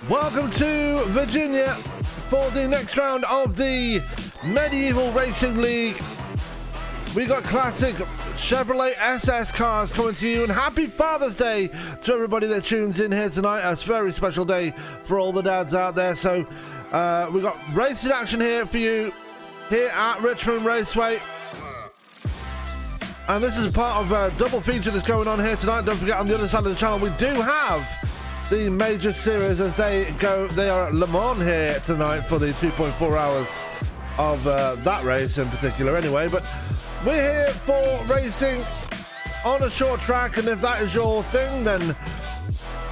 Welcome to Virginia for the next round of the Medieval Racing League. We got classic Chevrolet SS cars coming to you, and happy Father's Day to everybody that tunes in here tonight. It's a very special day for all the dads out there. So we got racing action here for you here at Richmond Raceway. And this is part of a double feature that's going on here tonight. Don't forget, on the other side of the channel, we do have the major series as they go. They are at Le Mans here tonight for the 2.4 hours of that race in particular anyway. But we're here for racing on a short track, and if that is your thing, then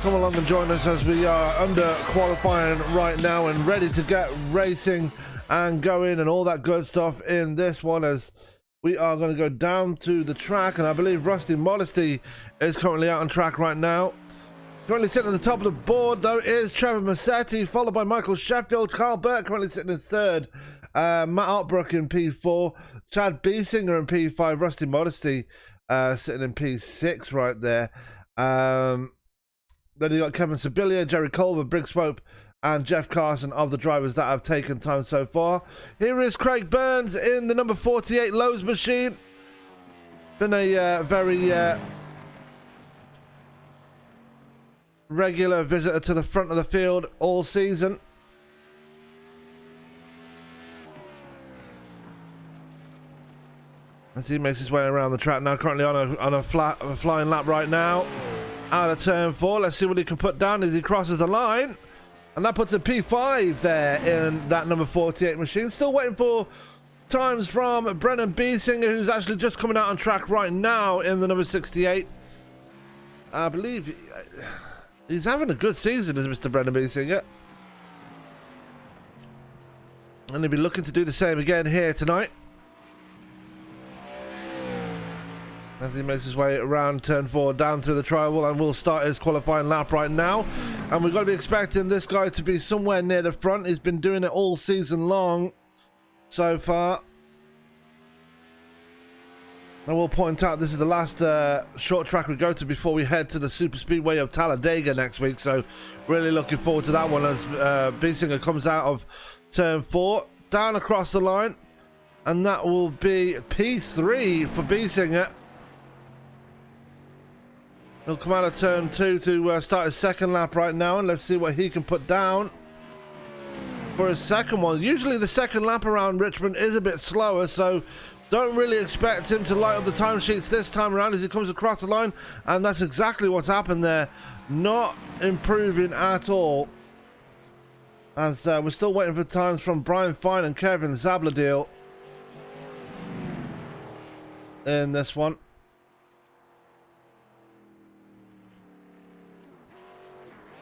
come along and join us as we are under qualifying right now and ready to get racing and going and all that good stuff in this one, as we are going to go down to the track. And I believe Rusty Modesty is currently out on track right now. Currently sitting at the top of the board, though, is Trevor Massetti, followed by Michael Sheffield. Carl Burke currently sitting in third. Matt Otbrook in P4. Chad Biesinger in P5. Rusty Modesty sitting in P6 right there. Then you got Kevin Sibilia, Jerry Culver, Briggs Swope, and Jeff Carson of the drivers that have taken time so far. Here is Craig Burns in the number 48 Lowe's machine. Been a very regular visitor to the front of the field all season. As he makes his way around the track now, currently on a flying lap right now. Out of turn 4, let's see what he can put down as he crosses the line. And that puts a P5 there in that number 48 machine. Still waiting for times from Brennan Biesinger, who's actually just coming out on track right now in the number 68. I believe he's having a good season, is Mr. Brennan Biesinger. And he'll be looking to do the same again here tonight, as he makes his way around turn 4 down through the tri-wall, and will start his qualifying lap right now. And we've got to be expecting this guy to be somewhere near the front. He's been doing it all season long so far. I will point out this is the last short track we go to before we head to the Super Speedway of Talladega next week. So really looking forward to that one as Biesinger comes out of turn 4 down across the line. And that will be P3 for Biesinger. He'll come out of turn 2 to start his second lap right now, and let's see what he can put down for his second one. Usually the second lap around Richmond is a bit slower, so don't really expect him to light up the timesheets this time around as he comes across the line, and that's exactly what's happened there. Not improving at all, as we're still waiting for times from Brian Fine and Kevin Zabladil in this one.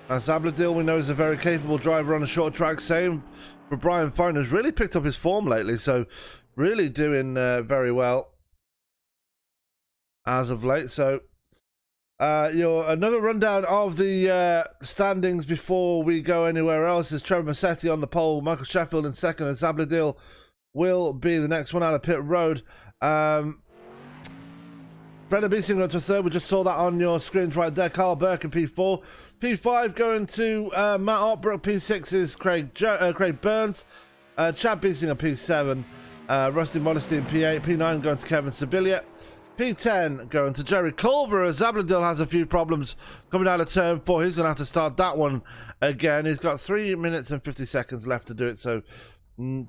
Zabladil, we know, is a very capable driver on a short track. Same for Brian Fine, who's really picked up his form lately, so really doing very well as of late. So another rundown of the standings before we go anywhere else is Trevor Massetti on the pole, Michael Sheffield in second, and Zabladil will be the next one out of pit road. Brendan Biesinger up to third. We just saw that on your screens right there. Carl Burke in P4. P5 going to Matt Otbrook. P6 is Craig Burns. Chad Biesinger P7. Rusty Modesty in P8. P9 going to Kevin Sibilia. P10 going to Jerry Culver, as Zabladil has a few problems coming out of turn 4. He's going to have to start that one again. He's got 3 minutes and 50 seconds left to do it, so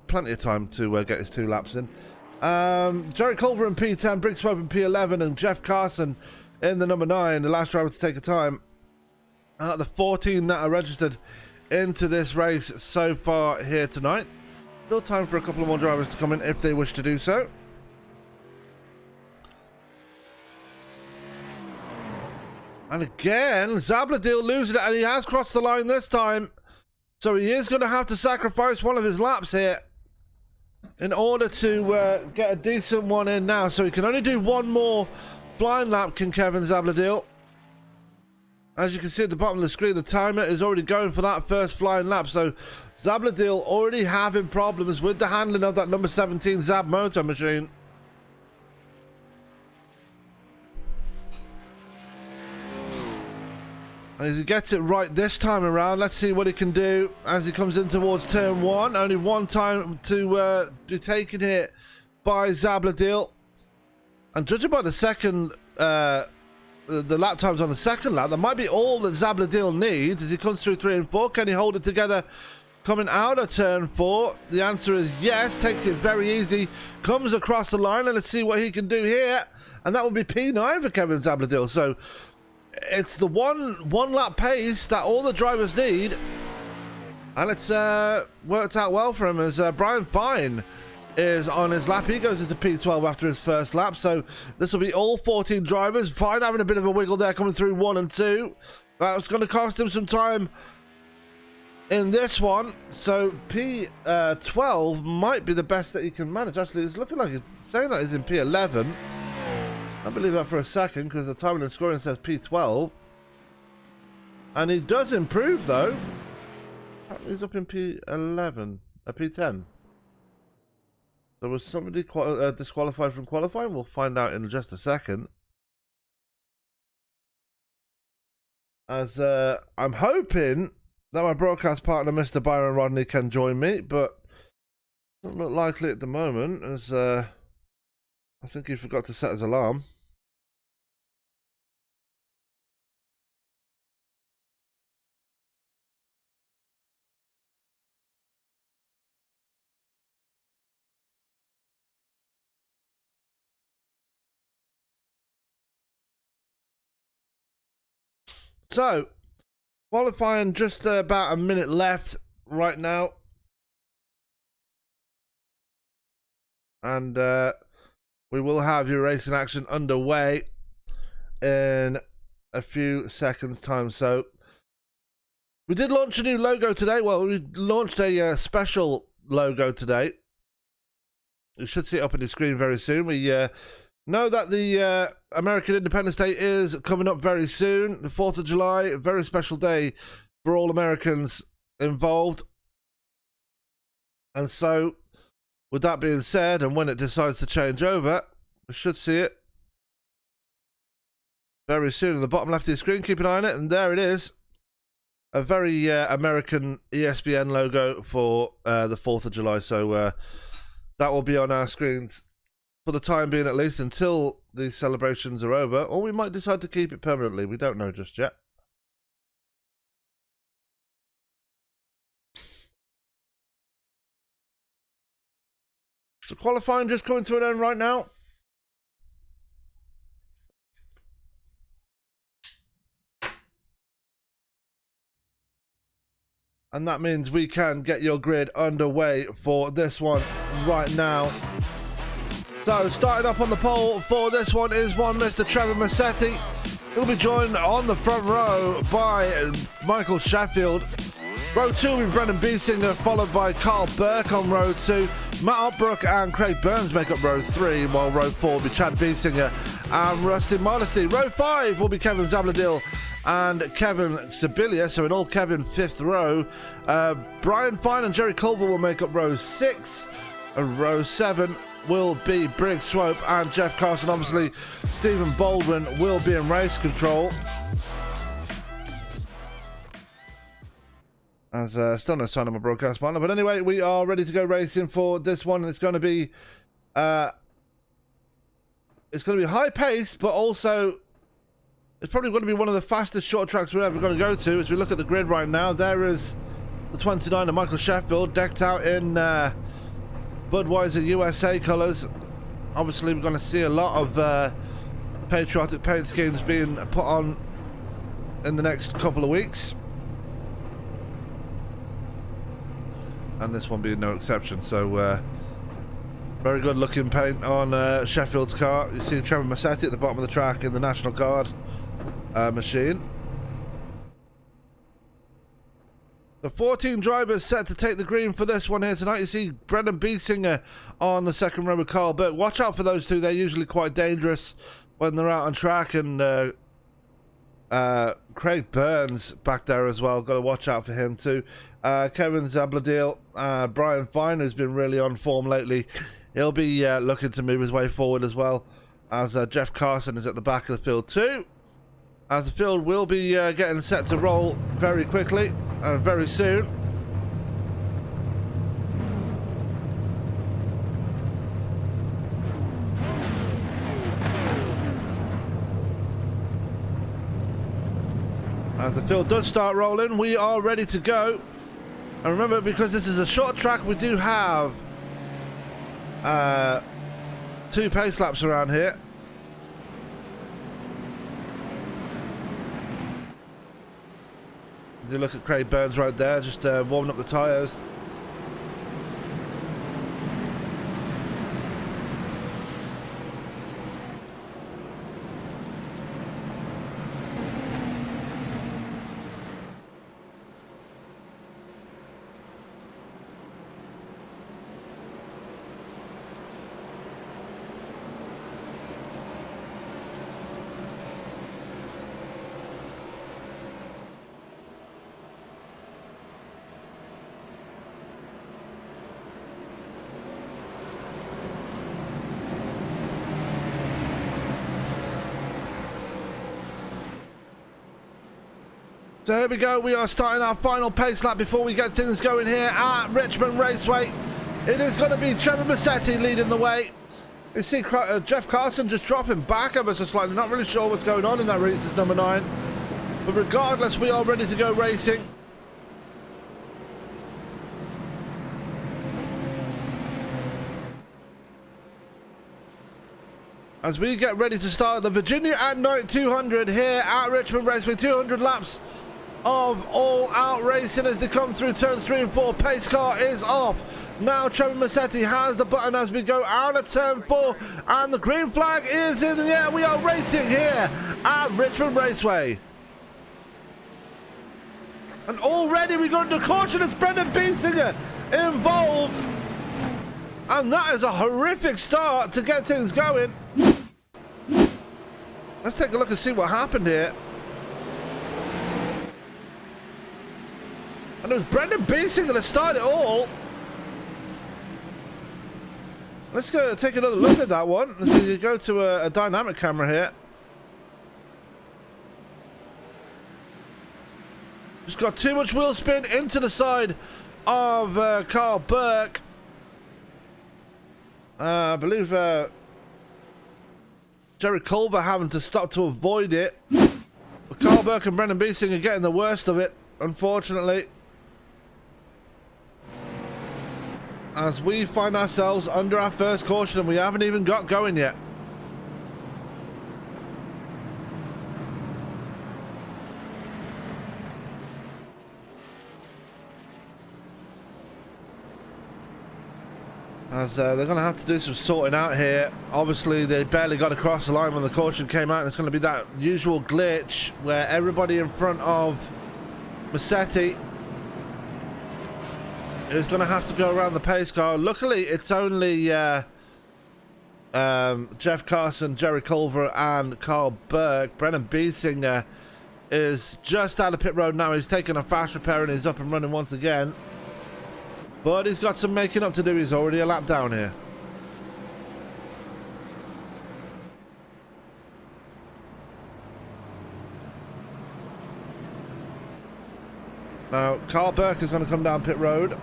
plenty of time to get his 2 laps in. Jerry Culver in P10, Briggs Swope in P11, and Jeff Carson in the number 9, the last driver to take a time. The 14 that are registered into this race so far here tonight. Still time for a couple of more drivers to come in if they wish to do so. And again, Zabladil losing it, and he has crossed the line this time. So he is going to have to sacrifice one of his laps here in order to get a decent one in now. So he can only do one more flying lap, can Kevin Zabladil. As you can see at the bottom of the screen, the timer is already going for that first flying lap. So Zabladil already having problems with the handling of that number 17 Zab motor machine. And as he gets it right this time around, let's see what he can do as he comes in towards turn 1. Only one time to be taken here by Zabladil. And judging by the second, the lap times on the second lap, that might be all that Zabladil needs as he comes through 3 and 4. Can he hold it together coming out of turn 4? The answer is yes. Takes it very easy. Comes across the line, and let's see what he can do here. And that will be P9 for Kevin Zabladil. So it's the one lap pace that all the drivers need, and it's worked out well for him as Brian Fine is on his lap. He goes into P12 after his first lap, so this will be all 14 drivers. Fine having a bit of a wiggle there coming through 1 and 2. That's going to cost him some time in this one, so P12 might be the best that he can manage. Actually, it's looking like he's saying that he's in P11. I believe that for a second because the timing and scoring says P12. And he does improve though. He's up in P11, P10. So was somebody disqualified from qualifying? We'll find out in just a second. As I'm hoping that my broadcast partner, Mr. Byron Rodney, can join me, but doesn't look likely at the moment as I think he forgot to set his alarm. So, qualifying just about a minute left right now. And we will have your racing action underway in a few seconds time. So we did launch a new logo today. Well, we launched a special logo today. You should see it up on the screen very soon. We know that the American Independence Day is coming up very soon. The 4th of July, a very special day for all Americans involved. And so, with that being said, and when it decides to change over, we should see it very soon. In the bottom left of the screen, keep an eye on it, and there it is. A very American ESPN logo for the 4th of July. So that will be on our screens for the time being, at least, until the celebrations are over. Or we might decide to keep it permanently. We don't know just yet. So qualifying just coming to an end right now. And that means we can get your grid underway for this one right now. So starting up on the pole for this one is one Mr. Trevor Massetti. He'll be joined on the front row by Michael Sheffield. Row 2 will be Brendan Biesinger, followed by Carl Burke on row 2. Matt Upbrook and Craig Burns make up row 3, while row 4 will be Chad Biesinger and Rusty Modesty. Row 5 will be Kevin Zabladil and Kevin Sibilia, so in all Kevin 5th row. Brian Fine and Jerry Culver will make up row 6. Row 7 will be Briggs Swope and Jeff Carson. Obviously, Stephen Baldwin will be in race control. As still no sign of my broadcast partner, but anyway, we are ready to go racing for this one. It's going to be high paced, but also it's probably going to be one of the fastest short tracks we're ever going to go to. As we look at the grid right now, there is the 29 of Michael Sheffield, decked out in Budweiser USA colours. Obviously, we're going to see a lot of patriotic paint schemes being put on in the next couple of weeks. And this one being no exception. So very good looking paint on Sheffield's car. You see Trevor Massetti at the bottom of the track in the National Guard machine. The 14 drivers set to take the green for this one here tonight. You see Brendan Biesinger on the second row with Carl Burke. Watch out for those two. They're usually quite dangerous when they're out on track. And Craig Burns back there as well. Got to watch out for him too. Kevin Zabladil, Brian Fine, who's been really on form lately. He'll be looking to move his way forward as well, as Jeff Carson is at the back of the field too. as the field will be getting set to roll very quickly and very soon. As the field does start rolling, we are ready to go. And remember, because this is a short track, we do have 2 pace laps around here. You look at Craig Burns right there, just warming up the tyres. So here we go, we are starting our final pace lap before we get things going here at Richmond Raceway. It is going to be Trevor Massetti leading the way. You see Jeff Carson just dropping back ever so slightly, not really sure what's going on in that race, it's number 9. But regardless, we are ready to go racing. As we get ready to start the Virginia at Night 200 here at Richmond Raceway, 200 laps of all-out racing as they come through turns 3 and 4. Pace car is off. Now Trevor Massetti has the button as we go out of turn 4, and the green flag is in the air. We are racing here at Richmond Raceway. And already we got the caution. It's Brendan Biesinger involved. And that is a horrific start to get things going. Let's take a look and see what happened here. And it was Brendan Biesinger that started it all. Let's go take another look at that one. Let's go to a dynamic camera here. Just got too much wheel spin into the side of Carl Burke. I believe Jerry Culver having to stop to avoid it. But Carl Burke and Brendan Biesinger getting the worst of it, unfortunately. As we find ourselves under our first caution and we haven't even got going yet. As they're going to have to do some sorting out here. Obviously, they barely got across the line when the caution came out. And it's going to be that usual glitch where everybody in front of Massetti is going to have to go around the pace car. Luckily, it's only Jeff Carson, Jerry Culver, and Carl Burke. Brendan Biesinger is just out of pit road now. He's taking a fast repair and he's up and running once again. But he's got some making up to do. He's already a lap down here. Now, Carl Burke is going to come down pit road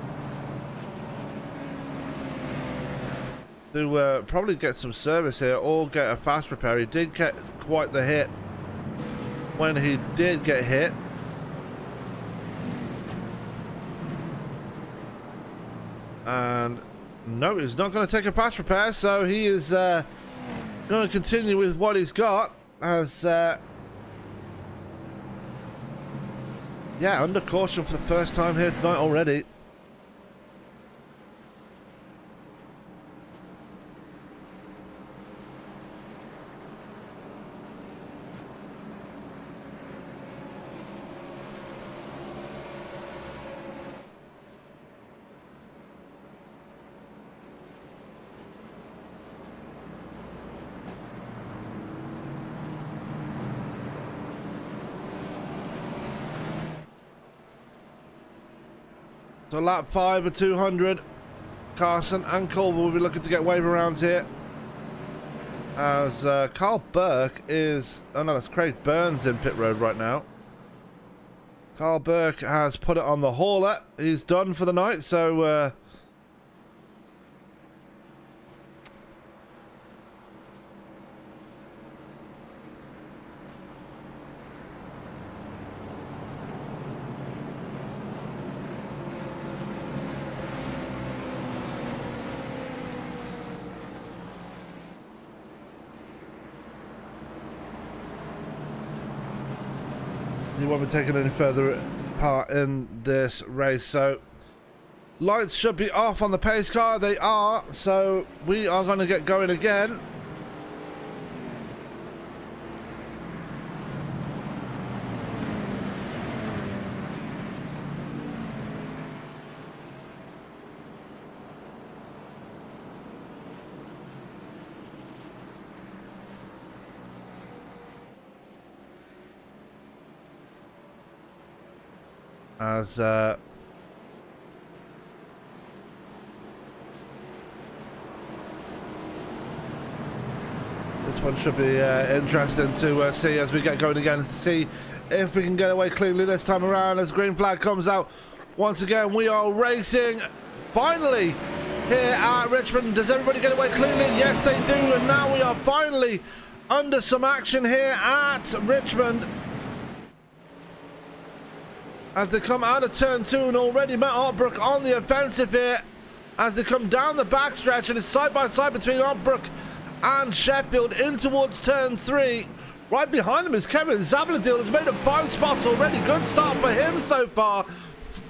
to probably get some service here or get a fast repair. He did get quite the hit when he did get hit. And no, he's not going to take a patch repair, so he is going to continue with what he's got as yeah, under caution for the first time here tonight already. So lap 5 of 200, Carson and Culver will be looking to get wave arounds here. as Carl Burke is... Oh no, that's Craig Burns in pit road right now. Carl Burke has put it on the hauler. He's done for the night, so... he won't be taking any further part in this race, so lights should be off on the pace car. They are, so we are going to get going again. As this one should be interesting to see as we get going again, to see if we can get away cleanly this time around. As green flag comes out once again, we are racing finally here at Richmond. Does everybody get away cleanly? Yes, they do. And now we are finally under some action here at Richmond, as they come out of turn 2, and already Matt Altbrook on the offensive here as they come down the backstretch, and it's side by side between Altbrook and Sheffield in towards turn 3. Right behind them is Kevin Zabladil, has made up 5 spots already. Good start for him so far.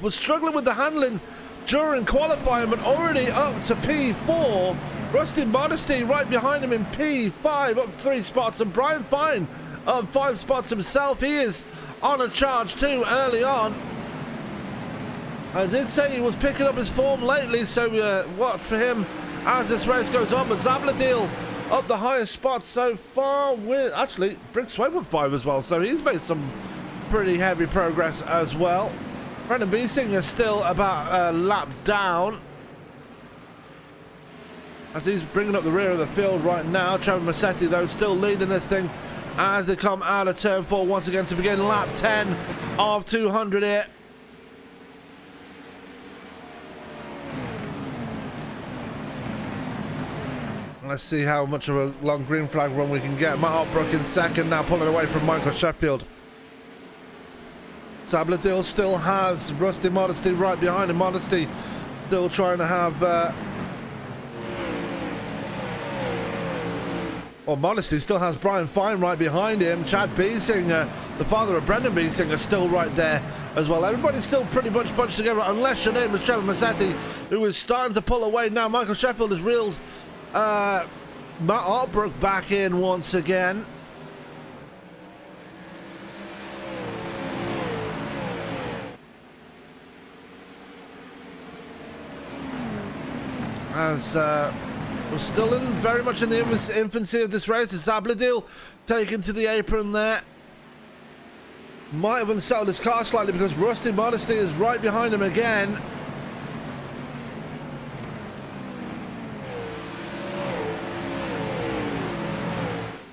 Was struggling with the handling during qualifying, but already up to P4. Rusty Modesty right behind him in P5, up 3 spots, and Brian Fine up 5 spots himself. He is on a charge too early on. I did say he was picking up his form lately, so watch for him as this race goes on. But Zabladil up the highest spot so far, with actually Brick Swain with 5 as well, so he's made some pretty heavy progress as well. Brendan Beesing is still about a lap down as he's bringing up the rear of the field right now. Trevor Massetti though still leading this thing as they come out of turn 4 once again to begin lap 10 of 200 here. Let's see how much of a long green flag run we can get. Matt Altbrook in second, now pulling away from Michael Sheffield. Zabladil still has Rusty Modesty right behind him. Modesty still trying to have... Modesty still has Brian Fine right behind him. Chad Beesing, the father of Brendan Beesing, is still right there as well. Everybody's still pretty much bunched together, unless your name is Trevor Massetti, who is starting to pull away now. Michael Sheffield has reeled Matt Altbrook back in once again. As we're still very much in the infancy of this race. Zabladil taken to the apron there. Might have unsettled his car slightly because Rusty Modesty is right behind him again.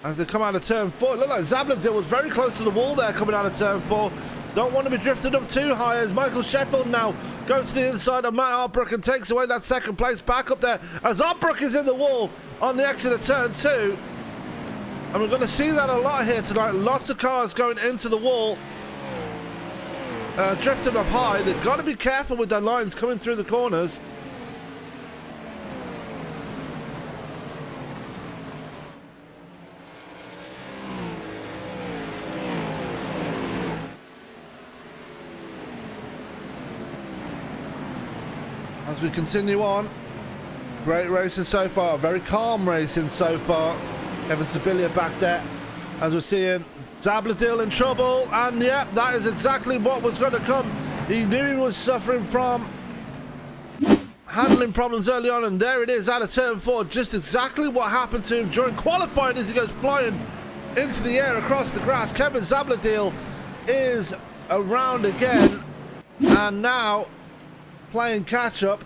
As they come out of turn 4, it looked like Zabladil was very close to the wall there coming out of turn 4. Don't want to be drifted up too high as Michael Sheffield now goes to the inside of Matt Altbrook and takes away that second place back up there as Altbrook is in the wall on the exit of turn 2. And we're going to see that a lot here tonight. Lots of cars going into the wall, drifting up high. They've got to be careful with their lines coming through the corners. As we continue on, great racing so far, very calm racing so far. Kevin Sibilia back there as we're seeing Zabladil in trouble, and yep, that is exactly what was going to come. He knew he was suffering from handling problems early on, and there it is out of turn 4, just exactly what happened to him during qualifying as he goes flying into the air across the grass. Kevin Zabladil is around again, and now playing catch up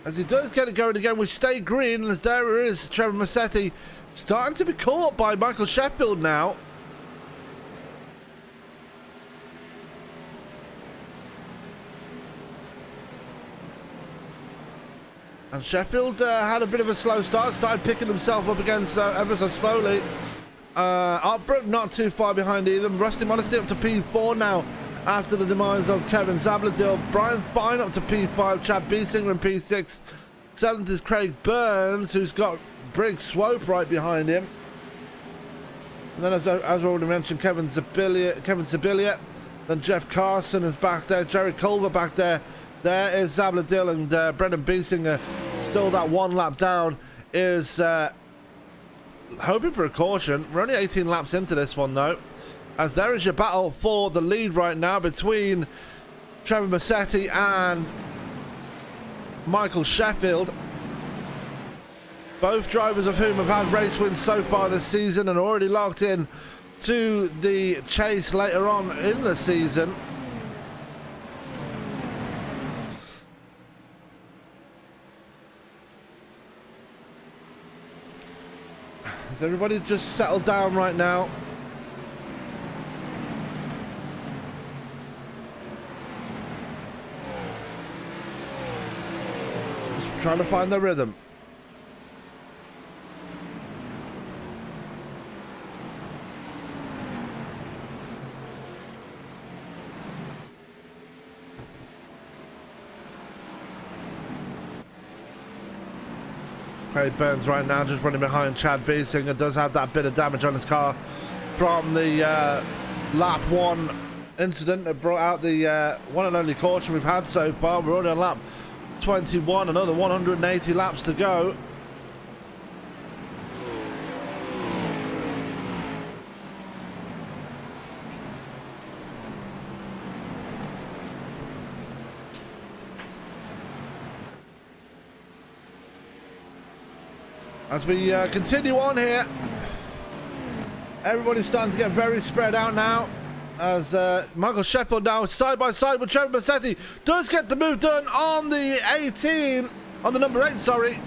as he does get it going again. We stay green as there is Trevor Massetti Starting to be caught by Michael Sheffield now. And Sheffield had a bit of a slow start, started picking himself up against ever so slowly. Upbrook not too far behind either. Rusty Modesty up to P4 now after the demise of Kevin Zabladil. Brian Fine up to P5, Chad Biesinger in P6. 7th is Craig Burns, who's got Briggs Swope right behind him. And then, as I already mentioned, Kevin Sibilia. Then Jeff Carson is back there. Jerry Culver back there. There is Zabladil and Brendan Biesinger. Still that one lap down is hoping for a caution. We're only 18 laps into this one though. As there is your battle for the lead right now between Trevor Massetti and Michael Sheffield. Both drivers of whom have had race wins so far this season and are already locked in to the chase later on in the season. Has everybody just settled down right now? Just trying to find their rhythm. Craig Burns right now just running behind Chad Biesinger. Does have that bit of damage on his car from the lap 1 incident that brought out the one and only caution we've had so far. We're already on lap 21, another 180 laps to go. As we continue on here, everybody's starting to get very spread out now. As Michael Sheffield now side by side with Trevor Massetti does get the move done on the 18, on the number 8, sorry.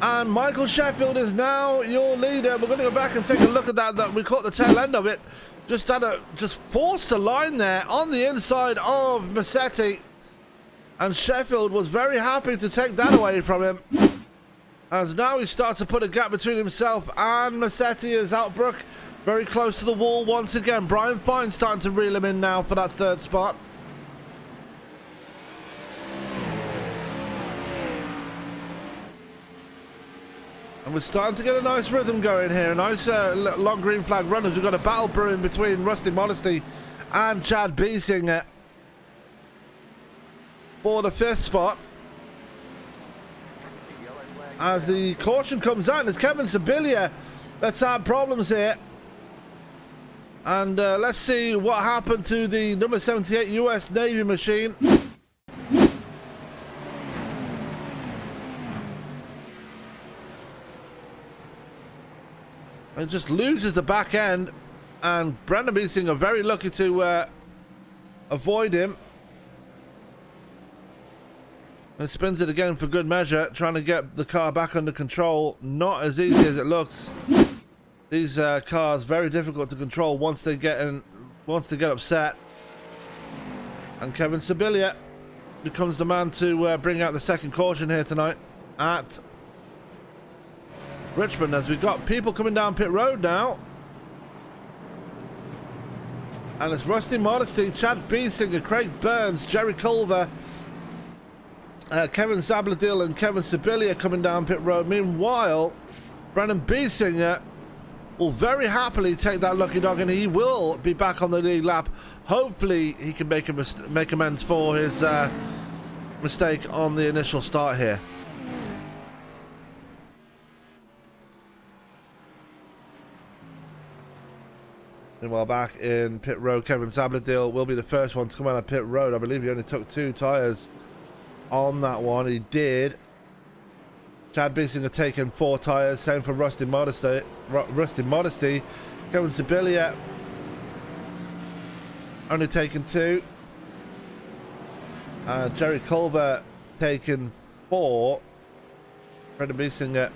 And Michael Sheffield is now your leader. We're going to go back and take a look at that we caught the tail end of it. Just forced a line there on the inside of Massetti. And Sheffield was very happy to take that away from him. As now he starts to put a gap between himself and Massetti as Outbrook very close to the wall once again. Brian Fine starting to reel him in now for that 3rd spot. And we're starting to get a nice rhythm going here. A nice long green flag runners. We've got a battle brewing between Rusty Modesty and Chad Biesinger for the 5th spot. As the caution comes out, there's Kevin Sibilia that's had problems here. And let's see what happened to the number 78 US Navy machine. It just loses the back end. And Brendan Biesinger very lucky to avoid him. And spins it again for good measure, trying to get the car back under control. Not as easy as it looks. These cars very difficult to control once they get upset. And Kevin Sibilia becomes the man to bring out the 2nd caution here tonight at Richmond. As we've got people coming down pit road now. And it's Rusty Modesty, Chad Biesinger, Craig Burns, Jerry Culver, Kevin Zabladil and Kevin Sibilia coming down pit road. Meanwhile, Brendan Biesinger will very happily take that lucky dog, and he will be back on the lead lap. Hopefully, he can make amends for his mistake on the initial start here. Meanwhile, back in pit road, Kevin Zabladil will be the first one to come out of pit road. I believe he only took 2 tyres on that one. He did. Chad Biesinger taking 4 tyres. Same for Rusty Modesty. Kevin Sibilia only taking 2. Jerry Culver taking 4. Brendan Biesinger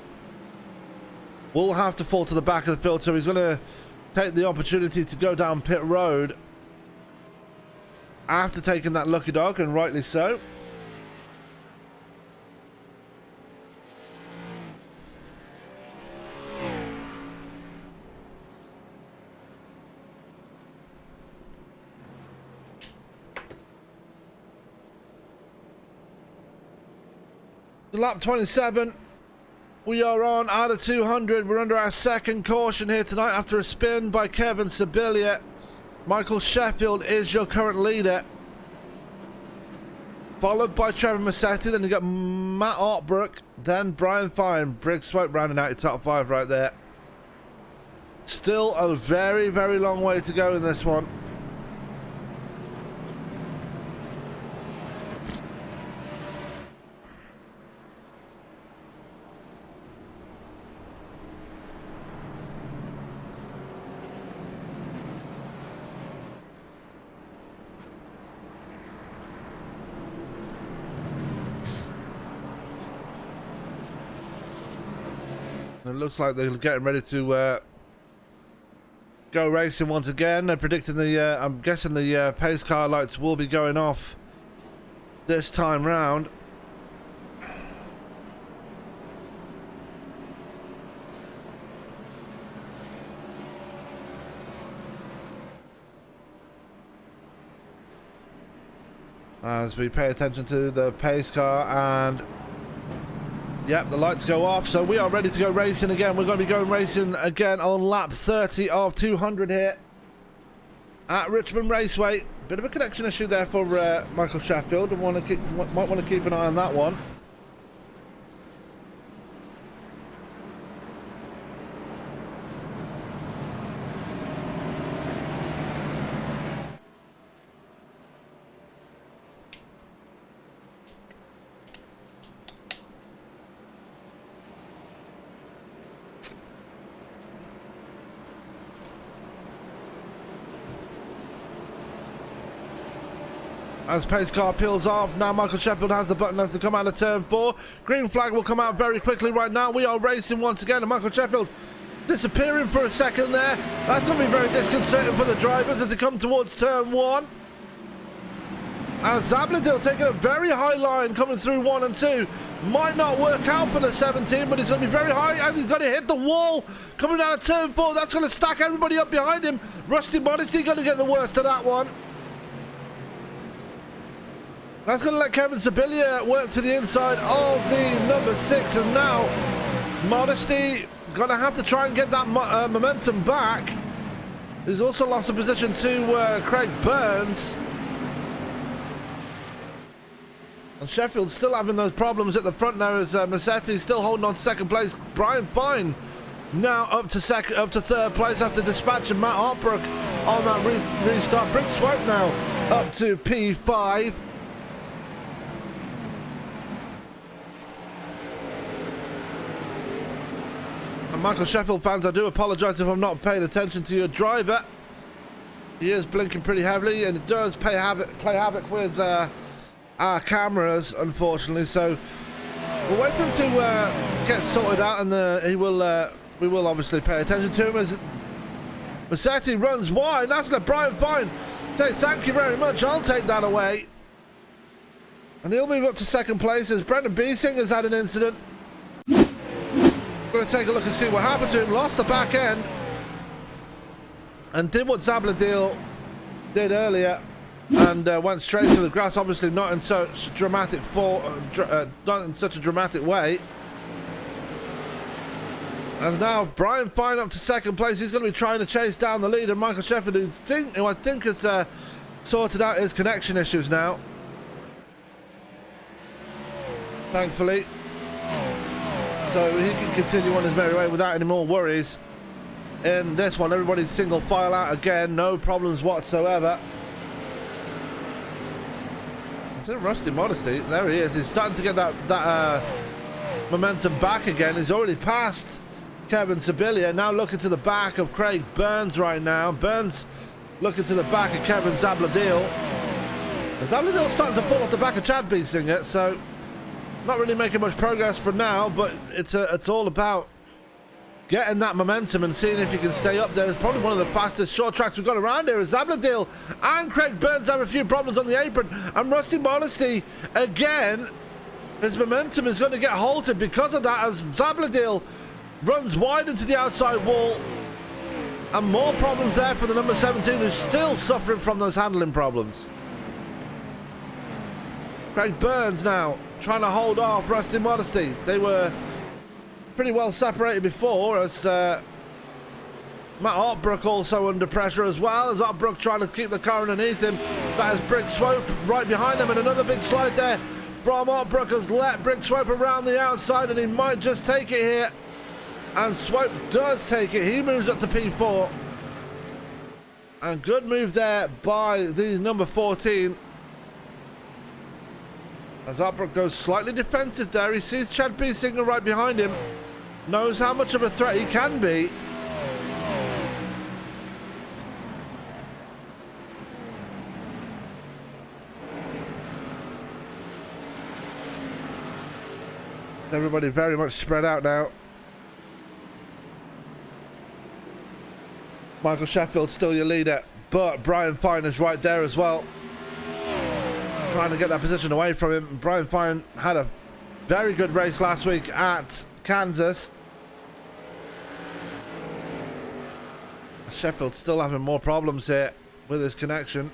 will have to fall to the back of the field, so he's going to take the opportunity to go down pit road after taking that lucky dog, and rightly so. Lap 27. We are on out of 200. We're under our second caution here tonight after a spin by Kevin Sibilia. Michael Sheffield is your current leader, followed by Trevor Massetti. Then you got Matt Ortbrook, then Brian Fine. Big Swope rounding out your top 5 right there. Still a very, very long way to go in this one. It looks like they're getting ready to go racing once again. They're predicting the, I'm guessing the pace car lights will be going off this time round. As we pay attention to the pace car, and yep, the lights go off, so we are ready to go racing again. We're going to be going racing again on lap 30 of 200 here at Richmond Raceway. Bit of a connection issue there for Michael Sheffield. Might want to keep an eye on that one. As pace car peels off, now Michael Sheffield has the button to come out of turn 4. Green flag will come out very quickly right now. We are racing once again, and Michael Sheffield disappearing for a second there. That's going to be very disconcerting for the drivers as they come towards turn 1. And Zabladil taking a very high line coming through 1 and 2. Might not work out for the 17, but he's going to be very high, and he's going to hit the wall coming out of turn 4. That's going to stack everybody up behind him. Rusty Modesty going to get the worst of that one. That's going to let Kevin Sibilia work to the inside of the number 6, and now Modesty going to have to try and get that momentum back. He's also lost a position to Craig Burns. And Sheffield still having those problems at the front now as Massetti still holding on to second place. Brian Fine now up to third place after dispatching Matt Ortbrook on that restart. Big Swope now up to P5. And Michael Sheffield fans, I do apologise if I'm not paying attention to your driver. He is blinking pretty heavily, and it does play havoc with our cameras, unfortunately. So we'll wait for him to get sorted out, and we will obviously pay attention to him as Massetti runs wide. That's let Brian Fine say thank you very much. I'll take that away, and he'll move up to second place as Brendan Beesing has had an incident. Going to take a look and see what happened to him. Lost the back end and did what Zabladil did earlier and went straight to the grass. Obviously not in such not in such a dramatic way. As now Brian Fine up to second place. He's going to be trying to chase down the leader, Michael Sheffield, who I think has sorted out his connection issues now, thankfully. So he can continue on his merry way without any more worries. In this one, everybody's single file out again, no problems whatsoever. Is it Rusty Modesty? There he is. He's starting to get that momentum back again. He's already passed Kevin Sibilia. Now looking to the back of Craig Burns right now. Burns looking to the back of Kevin Zabladil. Zabladil's starting to fall off the back of Chad Beesinger, so not really making much progress for now, but it's all about getting that momentum and seeing if he can stay up there. It's probably one of the fastest short tracks we've got around here. Zabladil and Craig Burns have a few problems on the apron, and Rusty Modesty again, his momentum is going to get halted because of that as Zabladil runs wide into the outside wall, and more problems there for the number 17, who's still suffering from those handling problems. Craig Burns now trying to hold off Rusty Modesty. They were pretty well separated before, as Matt Otbrook also under pressure as well, as Otbrook trying to keep the car underneath him. That is Brick Swope right behind him, and another big slide there from Otbrook has let Brick Swope around the outside, and he might just take it here. And Swope does take it. He moves up to P4. And good move there by the number 14. As Otbrook goes slightly defensive there. He sees Chad Biesinger right behind him. Knows how much of a threat he can be. Everybody very much spread out now. Michael Sheffield's still your leader, but Brian Fine is right there as well, trying to get that position away from him. Brian Fine had a very good race last week at Kansas. Sheffield still having more problems here with his connection.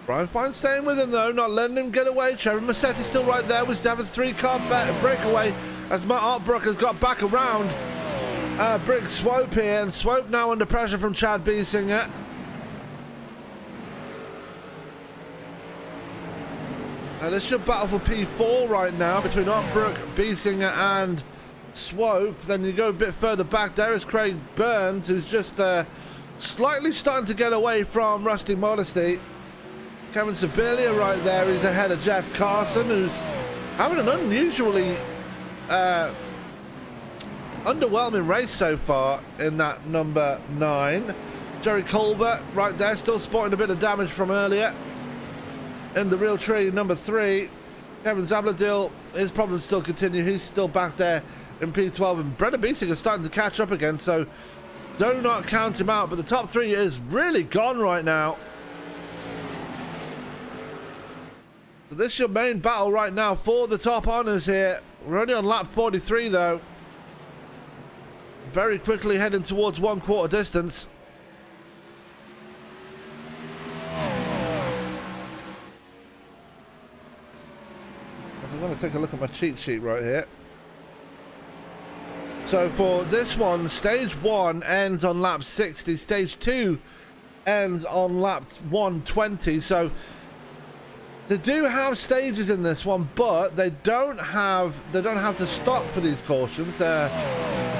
Brian Fine staying with him though, not letting him get away. Trevor Massetti still right there. We still have a 3-car breakaway as Matt Otbrook has got back around Brick Swope here, and Swope now under pressure from Chad Biesinger. Now this should battle for P4 right now between Otbrook, Biesinger and Swope. Then you go a bit further back, there is Craig Burns, who's just slightly starting to get away from Rusty Modesty. Kevin Sibilia right there is ahead of Jeff Carson, who's having an unusually underwhelming race so far in that number 9. Jerry Colbert right there, still sporting a bit of damage from earlier. In the real tree, number 3, Kevin Zabladil, his problems still continue. He's still back there in P12, and Brendan Biesinger is starting to catch up again, so do not count him out. But the top 3 is really gone right now. So this is your main battle right now for the top honours here. We're only on lap 43 though. Very quickly heading towards 1/4 distance. I'm going to take a look at my cheat sheet right here. So for this one, stage 1 ends on lap 60. Stage 2 ends on lap 120. So they do have stages in this one, but they don't have to stop for these cautions. They're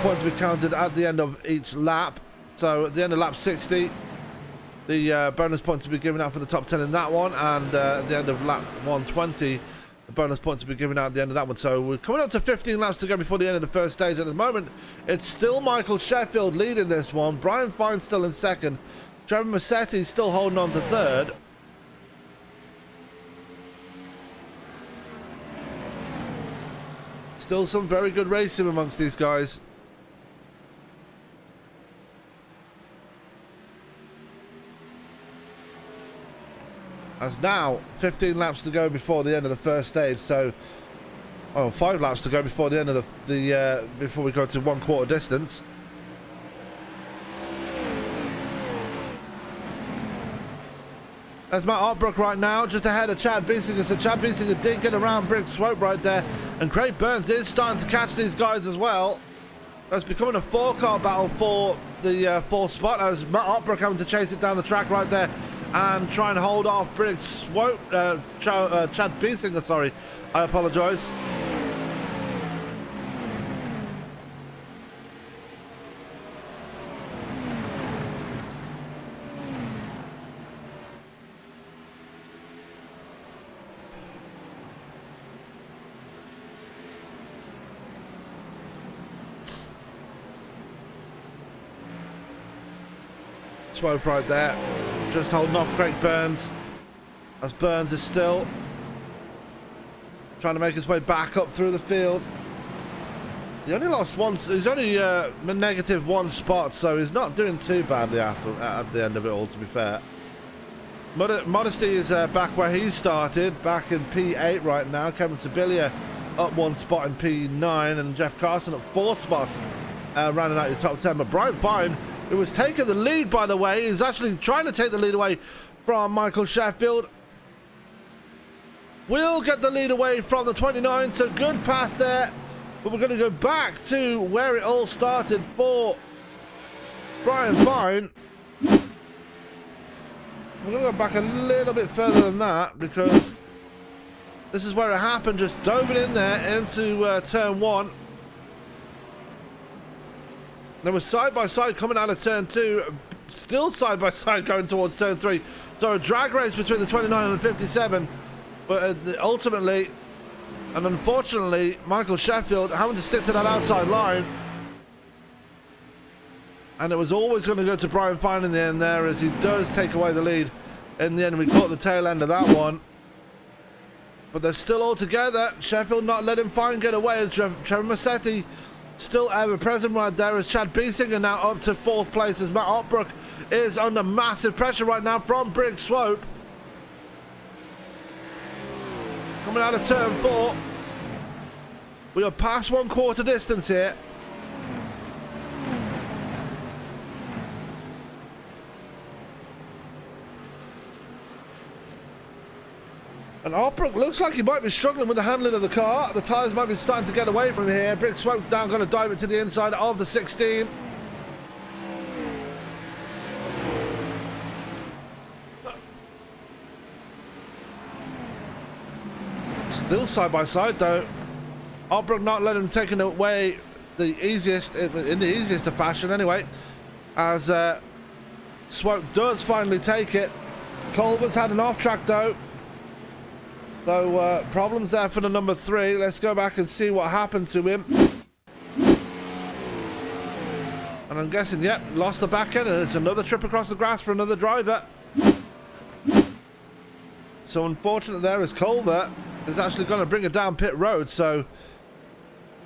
points to be counted at the end of each lap. So at the end of lap 60, the bonus points to be given out for the top 10 in that one, and at the end of lap 120, the bonus points to be given out at the end of that one. So we're coming up to 15 laps to go before the end of the first stage. At the moment, it's still Michael Sheffield leading this one. Brian Fine still in second. Trevor Massetti still holding on to third. Still some very good racing amongst these guys. As now 15 laps to go before the end of the first stage, so 5 laps to go before the end of the before we go to 1/4 distance. There's Matt Otbrook right now, just ahead of Chad Biesinger. So Chad Biesinger did get around Brick Swope right there, and Craig Burns is starting to catch these guys as well. It's becoming a 4-car battle for the 4th spot, as Matt Otbrook having to chase it down the track right there and try and hold off Brick Swope, Chad Biesinger, sorry, I apologise. Swope right there, just holding off Craig Burns, as Burns is still trying to make his way back up through the field. He only lost once. He's only negative one spot, so he's not doing too badly at the end of it all, to be fair. Modesty is back where he started, back in P8 right now. Kevin Sibilia up one spot in P9, and Jeff Carson up 4 spots, rounding out your top 10. But Brian Fine, who was taking the lead, by the way, is actually trying to take the lead away from Michael Sheffield. Will get the lead away from the 29, so good pass there. But we're going to go back to where it all started for Brian Fine. We're going to go back a little bit further than that, because this is where it happened. Just dove it in there into turn 1. They were side by side coming out of turn 2, still side by side going towards turn 3. So a drag race between the 29 and the 57. But ultimately, and unfortunately, Michael Sheffield having to stick to that outside line. And it was always going to go to Brian Fine in the end there, as he does take away the lead. In the end, we caught the tail end of that one. But they're still all together. Sheffield not letting Fine get away. And Trevor Massetti still ever present right there, as Chad Biesinger now up to 4th place, as Matt Otbrook is under massive pressure right now from Briggs Swope. Coming out of turn 4. We are past 1/4 distance here. And Otbrook looks like he might be struggling with the handling of the car. The tyres might be starting to get away from here. Briggs Swope now going to dive it to the inside of the 16. Still side by side though. Otbrook not letting him take it away the easiest, in the easiest of fashion anyway, as Swope does finally take it. Culver's had an off track though. So problems there for the number 3. Let's go back and see what happened to him. And I'm guessing, yep, lost the back end, and it's another trip across the grass for another driver. So unfortunate there is Culver is actually going to bring it down pit road. So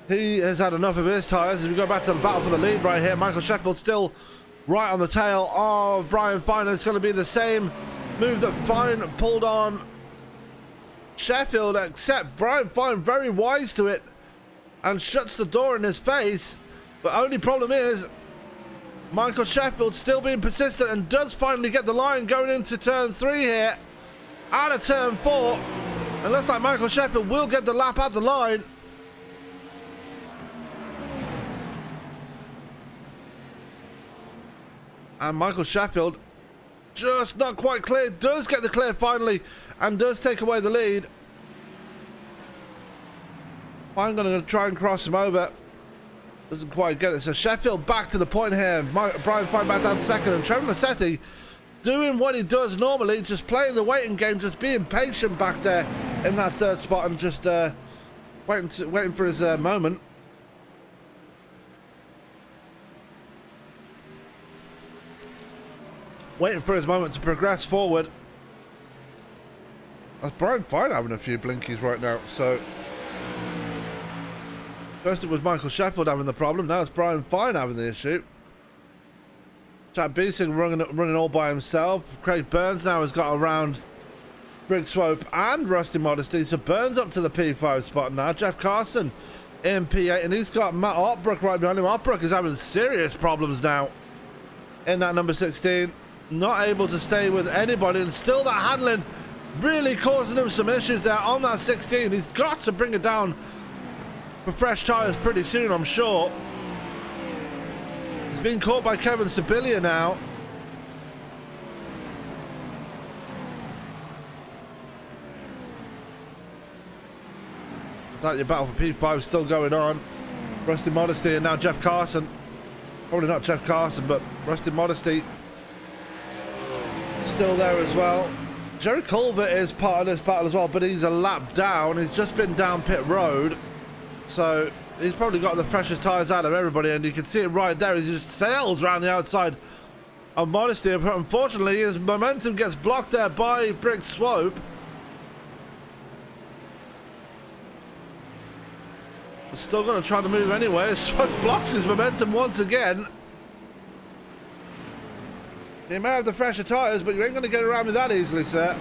he has had enough of his tyres. If we go back to the battle for the lead right here, Michael Sheffield still right on the tail of Brian Fine. It's going to be the same move that Fine pulled on Sheffield, except Brian Fine very wise to it and shuts the door in his face. But only problem is Michael Sheffield still being persistent and does finally get the line going into turn 3 here. Out of turn 4. It looks like Michael Sheffield will get the lap at the line. And Michael Sheffield just not quite clear. Does get the clear finally and does take away the lead. I'm going to try and cross him over. Doesn't quite get it. So Sheffield back to the point here. Brian Fine back down to 2nd. And Trevor Massetti doing what he does normally, just playing the waiting game, just being patient back there in that 3rd spot, and just waiting for his moment. Waiting for his moment to progress forward. That's Brian Fine having a few blinkies right now. So first it was Michael Sheffield having the problem. Now it's Brian Fine having the issue. Chad Biesinger running all by himself. Craig Burns now has got around Briggs Swope and Rusty Modesty. So Burns up to the P5 spot now. Jeff Carson in P8, and he's got Matt Otbrook right behind him. Otbrook is having serious problems now in that number 16. Not able to stay with anybody, and still that handling really causing him some issues there on that 16. He's got to bring it down for fresh tyres pretty soon, I'm sure. He's being caught by Kevin Sibilia now. That your battle for P5 is still going on. Rusty Modesty and now Jeff Carson. Probably not Jeff Carson, but Rusty Modesty still there as well. Jerry Culver is part of this battle as well, but he's a lap down. He's just been down pit road, so he's probably got the freshest tyres out of everybody, and you can see it right there. He just sails around the outside of Modesty, but unfortunately his momentum gets blocked there by Briggs Swope. Still going to try the move anyway. Swope blocks his momentum once again. He may have the fresher tyres, but you ain't going to get around me that easily, sir.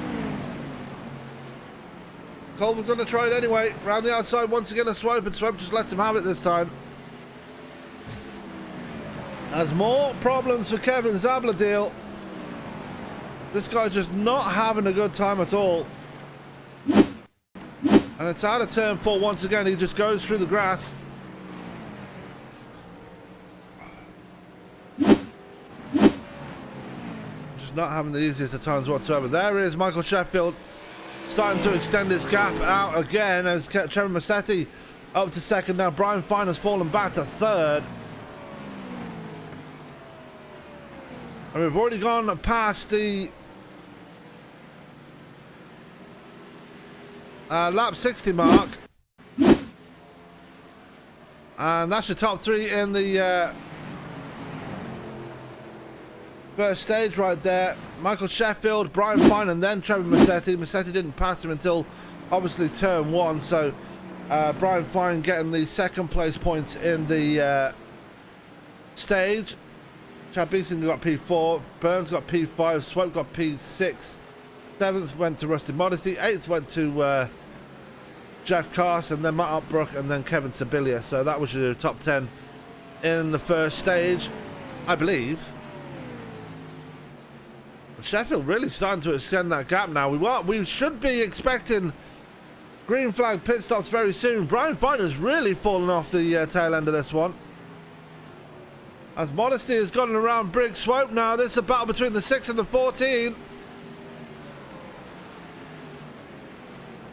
Culver's going to try it anyway. Round the outside once again, a Swope, and Swope just lets him have it this time. As more problems for Kevin Zabladil. This guy just not having a good time at all. And it's out of turn 4 once again. He just goes through the grass. Just not having the easiest of times whatsoever. There is Michael Sheffield starting to extend his gap out again as Trevor Massetti up to second. Now Brian Fine has fallen back to third. And we've already gone past the lap 60 mark, and that's your top 3 in the first stage right there. Michael Sheffield, Brian Fine, and then Trevor Massetti. Massetti didn't pass him until obviously turn 1, so Brian Fine getting the second place points in the stage. Chad Beeson got P4, Burns got P5, Swope got P6, 7th went to Rusty Modesty, 8th went to Jeff Carson, and then Matt Upbrook, and then Kevin Sibilia. So that was your top 10 in the first stage, I believe. Sheffield really starting to extend that gap now. We should be expecting green flag pit stops very soon. Brian Fine has really fallen off the tail end of this one. As Modesty has gone around Briggs Swope now. This is a battle between the 6 and the 14.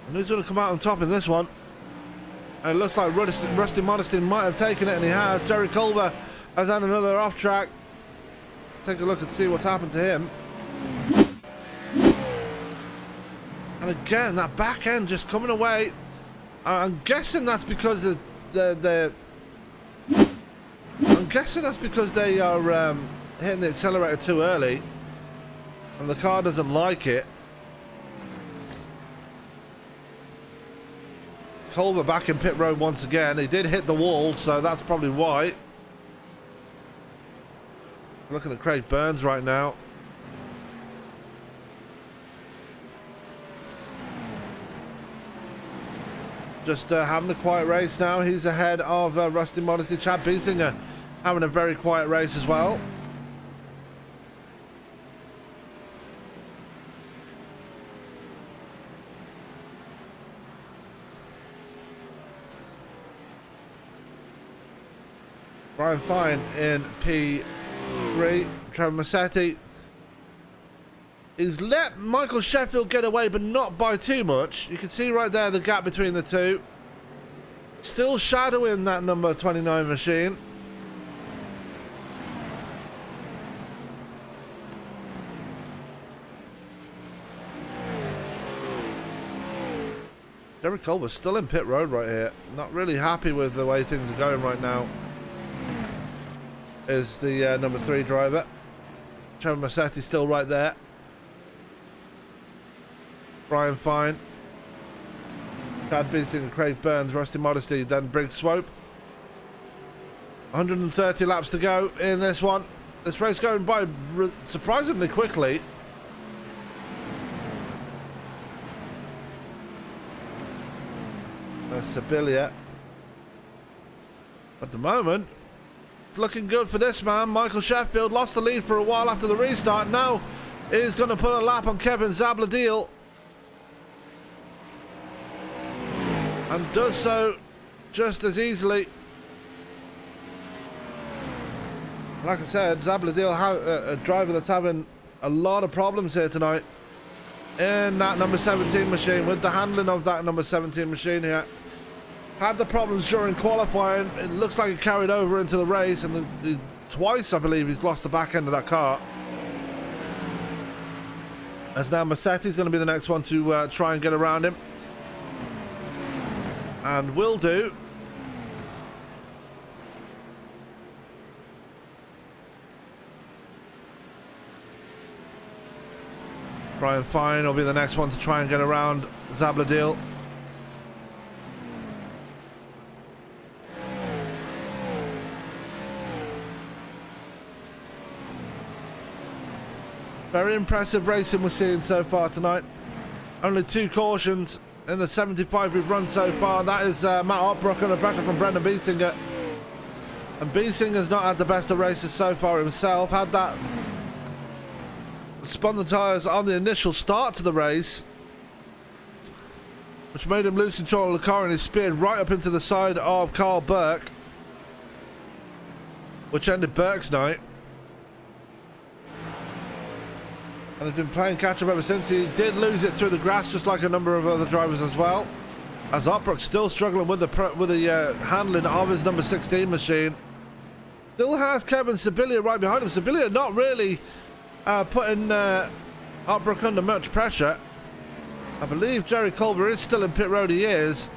And who's going to come out on top in this one? And it looks like Rusty Modesty might have taken it, and he has. Jerry Culver has had another off track. Take a look and see what's happened to him. And again, that back end just coming away. I'm guessing that's because I'm guessing that's because they are hitting the accelerator too early, and the car doesn't like it. Culver back in pit road once again. He did hit the wall, so that's probably why. Looking at Craig Burns right now. Just having a quiet race now. He's ahead of Rusty Modesty. Chad Biesinger having a very quiet race as well. Brian Fine in P3. Trevor Massetti. He's let Michael Sheffield get away, but not by too much. You can see right there the gap between the two. Still shadowing that number 29 machine. Derek Culver's still in pit road right here. Not really happy with the way things are going right now. Is the number 3 driver. Trevor Massetti still right there. Brian Fine. Chad Beeson, Craig Burns, Rusty Modesty, then Briggs Swope. 130 laps to go in this one. This race going by surprisingly quickly. Sibilia. At the moment, it's looking good for this man. Michael Sheffield lost the lead for a while after the restart. Now he's going to put a lap on Kevin Zabladil. And does so just as easily. Like I said, Zabladil, a driver that's having a lot of problems here tonight in that number 17 machine, with the handling of that number 17 machine here. Had the problems during qualifying. It looks like it carried over into the race, and twice, I believe, he's lost the back end of that car. As now Massetti's going to be the next one to try and get around him. And will do. Brian Fine will be the next one to try and get around Zabladil. Very impressive racing we're seeing so far tonight. Only 2 cautions in the 75 we've run so far. That is Matt Opbrook and a pressure from Brendan Biesinger. And Biesinger's not had the best of races so far himself. Had that spun the tyres on the initial start to the race, which made him lose control of the car, and he speared right up into the side of Carl Burke, which ended Burke's night. And he's been playing catch-up ever since. He did lose it through the grass, just like a number of other drivers as well. As Opbrook's still struggling with the handling of his number 16 machine. Still has Kevin Sibilia right behind him. Sibilia not really putting Opbrook under much pressure. I believe Jerry Culver is still in pit road. He is.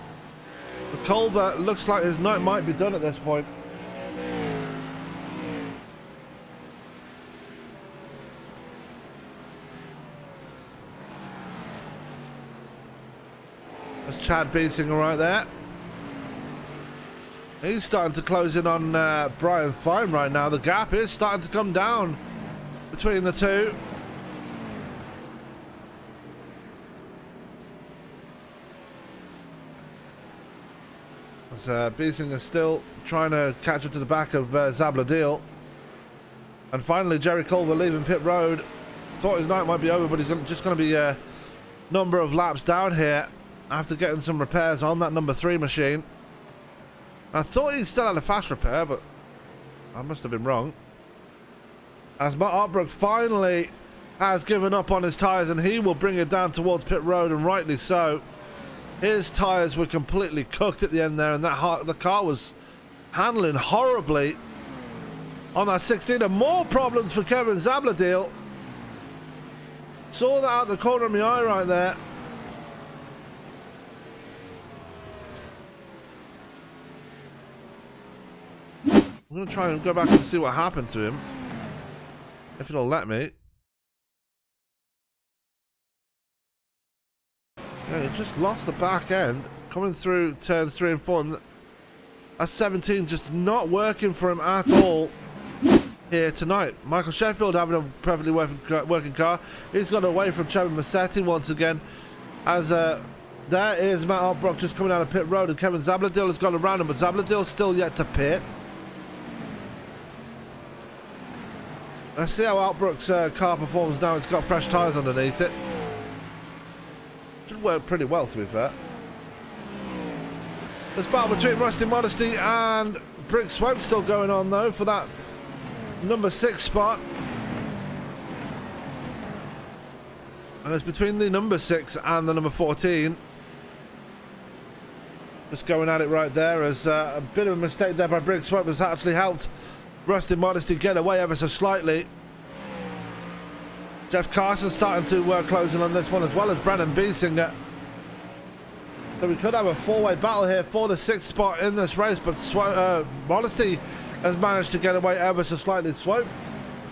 But Culver looks like his night might be done at this point. That's Chad Biesinger right there. He's starting to close in on Brian Fine right now. The gap is starting to come down between the two. As Biesinger still trying to catch up to the back of Zabladil. And finally Jerry Culver leaving pit road. Thought his night might be over, but he's just going to be a number of laps down here after getting some repairs on that number 3 machine. I thought he still had a fast repair, but I must have been wrong. As Matt Opbrook finally has given up on his tyres, and he will bring it down towards pit road, and rightly so. His tyres were completely cooked at the end there, and the car was handling horribly on that 16. And more problems for Kevin Zabladil. Saw that out the corner of my eye right there. I'm going to try and go back and see what happened to him, if it'll let me. Yeah, he just lost the back end coming through turns 3 and 4. And that 17 just not working for him at all here tonight. Michael Sheffield having a perfectly working car. He's got away from Chevy Massetti once again. As there is Matt Opbrook just coming out of pit road, and Kevin Zabladil has gone around him, but Zabladil's still yet to pit. Let's see how Opbrook's car performs now. It's got fresh tyres underneath it. Should work pretty well, to be fair. This battle between Rusty Modesty and Brick Swope still going on, though, for that number 6 spot. And it's between the number 6 and the number 14. Just going at it right there, as a bit of a mistake there by Brick Swope has actually helped Rusty Modesty get away ever so slightly. Jeff Carson starting to work closing on this one, as well as Brendan Biesinger. So we could have a 4-way battle here for the 6th spot in this race, but Modesty has managed to get away ever so slightly. Swope,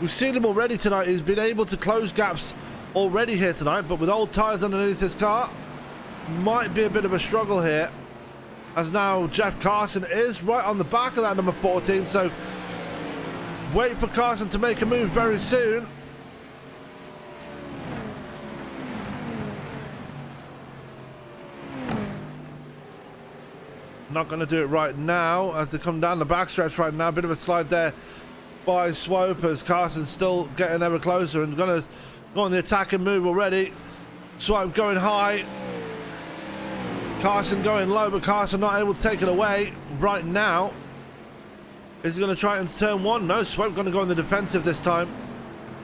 we've seen him already tonight. He's been able to close gaps already here tonight, but with old tyres underneath his car, might be a bit of a struggle here. As now Jeff Carson is right on the back of that number 14, so wait for Carson to make a move very soon. Not going to do it right now as they come down the backstretch right now. Bit of a slide there by Swope, as Carson's still getting ever closer and going to go on the attacking move already. Swope going high. Carson going low, but Carson not able to take it away right now. Is he going to try it into turn 1? No, Swope going to go on the defensive this time.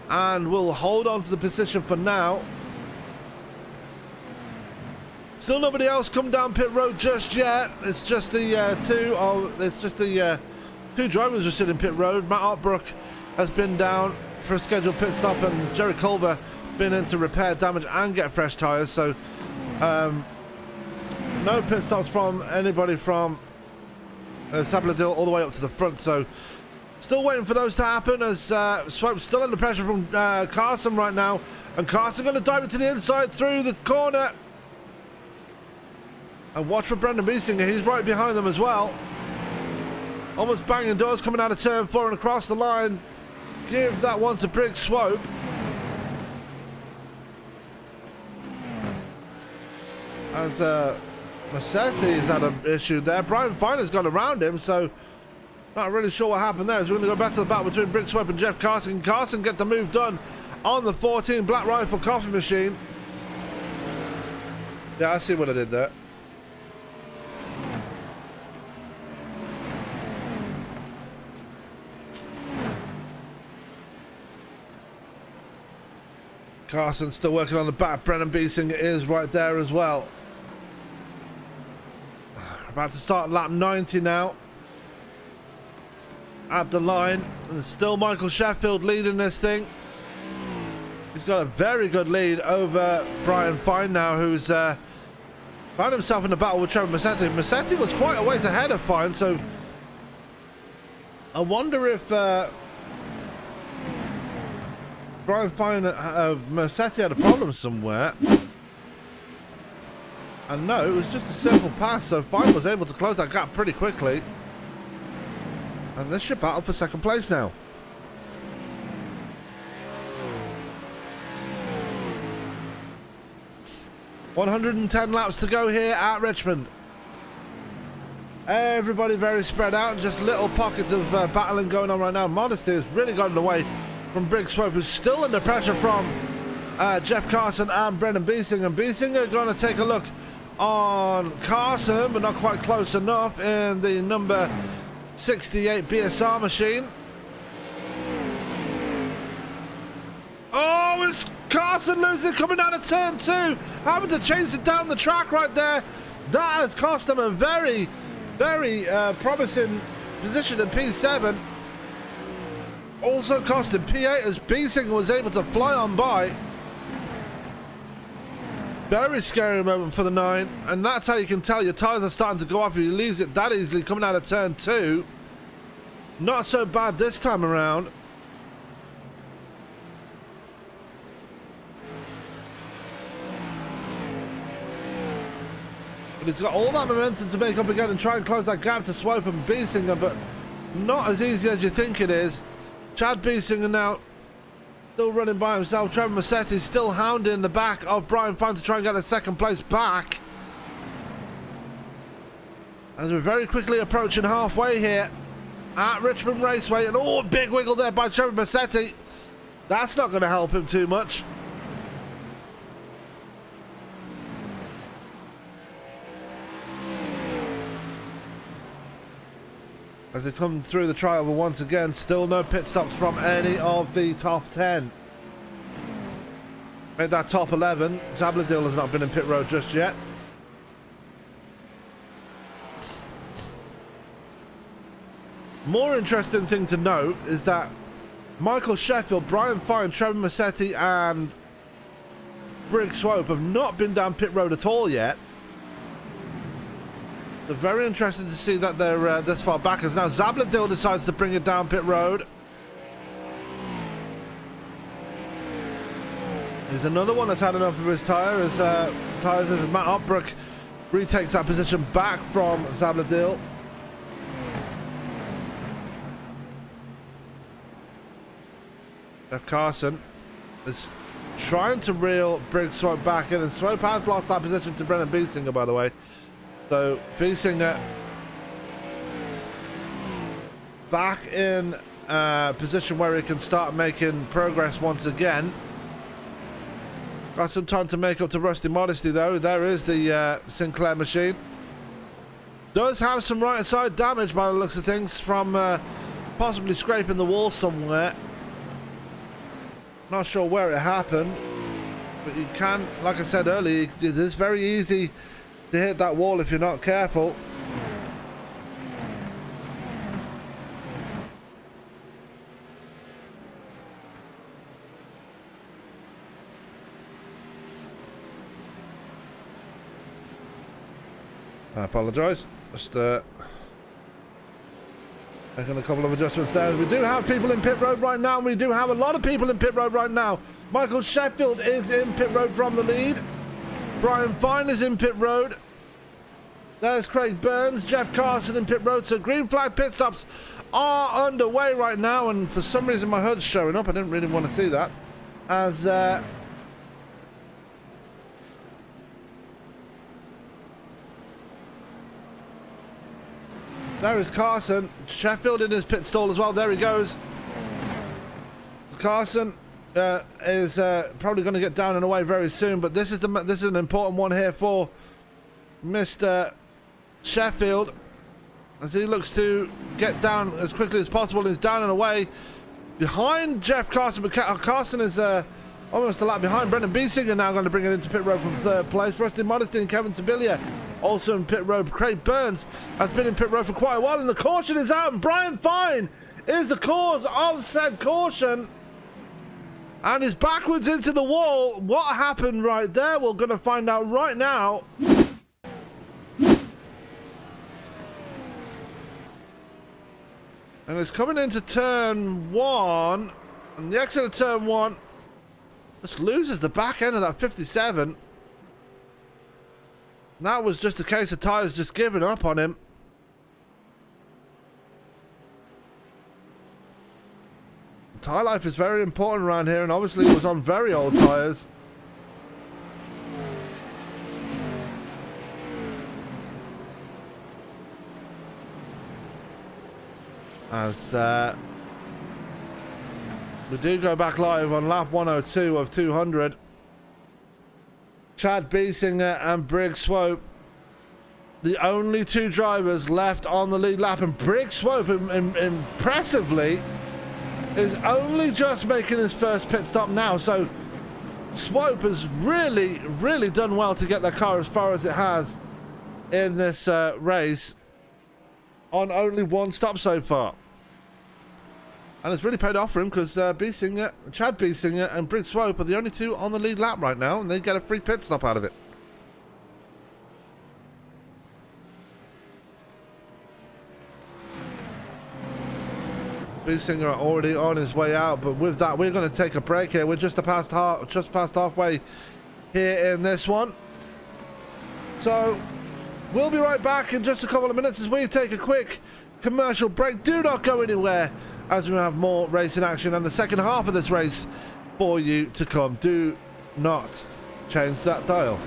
And will hold on to the position for now. Still nobody else come down pit road just yet. It's just the two drivers who sit in pit road. Matt Opbrook has been down for a scheduled pit stop, and Jerry Culver been in to repair damage and get fresh tyres. So no pit stops from anybody from Zabladil all the way up to the front. So still waiting for those to happen, as Swope's still under pressure from Carson right now, and Carson going to dive into the inside through the corner. And watch for Brendan Biesinger, he's right behind them as well. Almost banging doors coming out of turn 4 and across the line. Give that one to Brick Swope. as Massetti's had an issue there. Brian Fine has gone around him, so not really sure what happened there. So we're going to go back to the battle between Brick Swipe and Jeff Carson. Carson get the move done on the 14 Black Rifle coffee machine. Yeah, I see what I did there. Carson still working on the back. Brennan Beesinger is right there as well. About to start lap 90 now. At the line. And still Michael Sheffield leading this thing. He's got a very good lead over Brian Fine now, who's found himself in a battle with Trevor Massetti. Massetti was quite a ways ahead of Fine, so I wonder if Brian Fine, Massetti had a problem somewhere. And no, it was just a simple pass, so Fine was able to close that gap pretty quickly. And this should battle for second place now. $110 laps to go here at Richmond. Everybody very spread out, and just little pockets of battling going on right now. Modesty has really gotten away from Brig Swope, who's still under pressure from Jeff Carson and Brennan Beesinger. And Beesinger going to take a look on Carson, but not quite close enough in the number 68 BSR machine. Oh, it's Carson losing coming out of turn 2, having to chase it down the track right there. That has cost him a very, very promising position in P7. Also cost him P8 as Beesinger was able to fly on by. Very scary moment for the 9, and that's how you can tell your tyres are starting to go up if he leaves it that easily coming out of turn 2. Not so bad this time around. But he's got all that momentum to make up again and try and close that gap to Swope and Beesinger, but not as easy as you think it is. Chad Beesinger now still running by himself. Trevor Massetti still hounding the back of Brian Fine to try and get a second place back. As we're very quickly approaching halfway here at Richmond Raceway. And oh, big wiggle there by Trevor Massetti. That's not going to help him too much. As they come through the trioval once again, still no pit stops from any of the top 10. Made that top 11. Zabladil has not been in pit road just yet. More interesting thing to note is that Michael Sheffield, Brian Fine, Trevor Massetti and Brig Swope have not been down pit road at all yet. So very interesting to see that they're this far back, as now Zabladil decides to bring it down pit road. There's another one that's had enough of his tyres as Matt Opbrook retakes that position back from Zabladil. Jeff Carson is trying to reel Brig Swope back in, and Swope has lost that position to Brennan Beesinger, by the way. So Beesinger back in a position where he can start making progress once again. Got some time to make up to Rusty Modesty though. There is the Sinclair machine. Does have some right side damage by the looks of things from possibly scraping the wall somewhere. Not sure where it happened, but you can, like I said earlier, it is very easy to hit that wall if you're not careful. I apologise. Just making a couple of adjustments there. We do have people in pit road right now, and we do have a lot of people in pit road right now. Michael Sheffield is in pit road from the lead. Brian Fine is in pit road. There's Craig Burns, Jeff Carson in pit road. So green flag pit stops are underway right now, and for some reason my HUD's showing up. I didn't really want to see that. As There is Carson. Sheffield in his pit stall as well. There he goes. Carson is probably going to get down and away very soon, but this is an important one here for Mr. Sheffield as he looks to get down as quickly as possible. He's down and away behind Jeff Carson, but Carson is almost a lap behind. Brendan Biesinger now going to bring it into pit road from third place. Preston Modesty and Kevin Sevilla also in pit road. Craig Burns has been in pit road for quite a while, and the caution is out, and Brian Fine is the cause of said caution. And is backwards into the wall. What happened right there? We're going to find out right now. And it's coming into turn 1. And the exit of turn 1 just loses the back end of that 57. That was just a case of tyres just giving up on him. Tyre life is very important around here, and obviously it was on very old tyres. As we do go back live on lap 102 of 200. Chad Biesinger and Briggs Swope, the only two drivers left on the lead lap, and Briggs Swope impressively is only just making his first pit stop now. So Swope has really done well to get their car as far as it has in this race on only one stop so far. And it's really paid off for him because Chad Biesinger and Briggs Swope are the only two on the lead lap right now, and they get a free pit stop out of it. Biesinger already on his way out, but with that we're going to take a break here. We're just past halfway here in this one, so we'll be right back in just a couple of minutes as we take a quick commercial break. Do not go anywhere as we have more racing action and the second half of this race for you to come. Do not change that dial.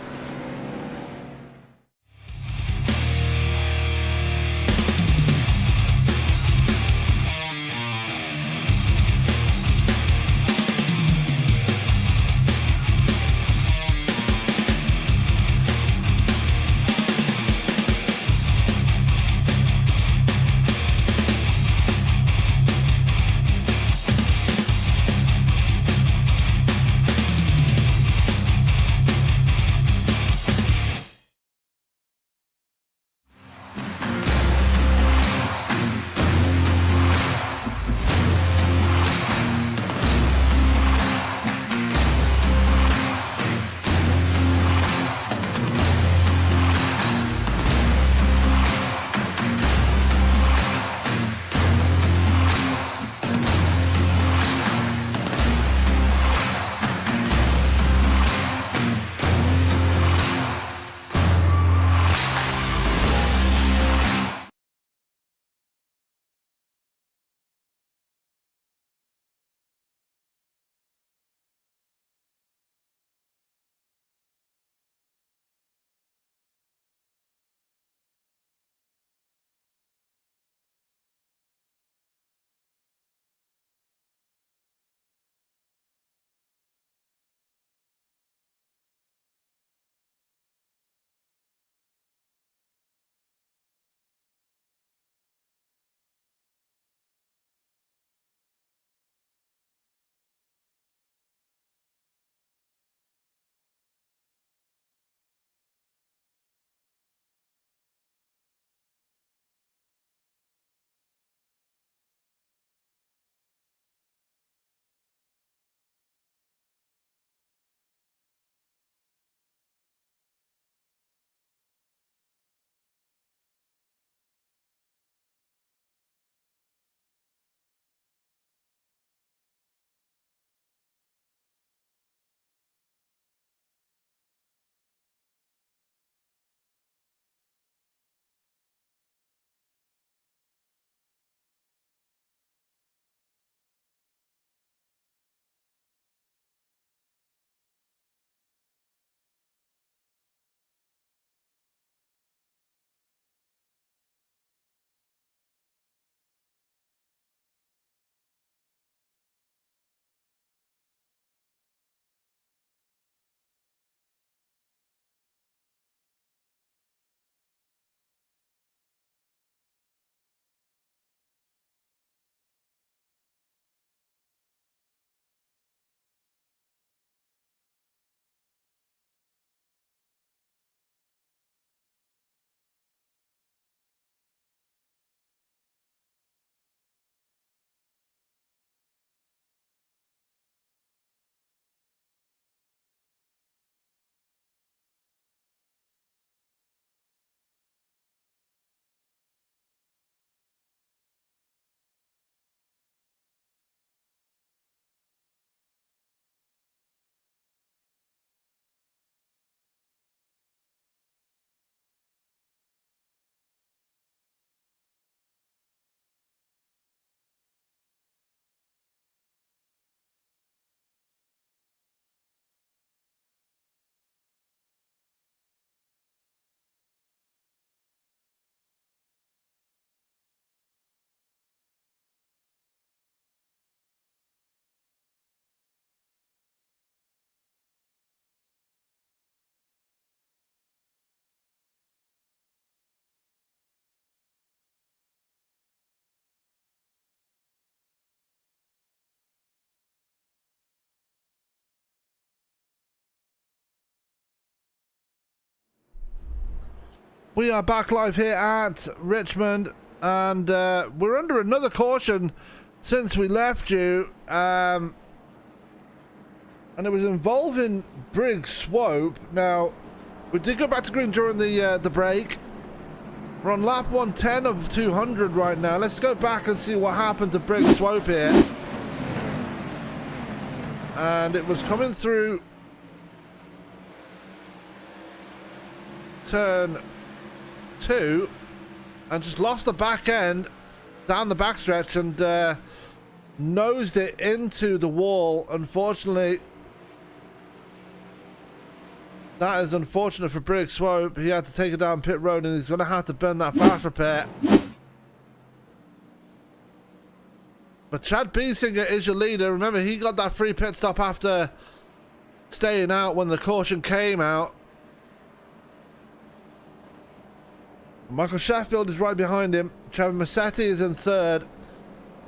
We are back live here at Richmond, and we're under another caution since we left you, and it was involving Brig Swope. Now, we did go back to green during the break. We're on lap 110 of 200 right now. Let's go back and see what happened to Brig Swope here. And it was coming through turn 2 and just lost the back end down the backstretch and nosed it into the wall. Unfortunately, that is unfortunate for Brig Swope. He had to take it down pit road and he's going to have to burn that fast repair. But Chad Biesinger is your leader. Remember, he got that free pit stop after staying out when the caution came out. Michael Sheffield is right behind him. Trevor Massetti is in third.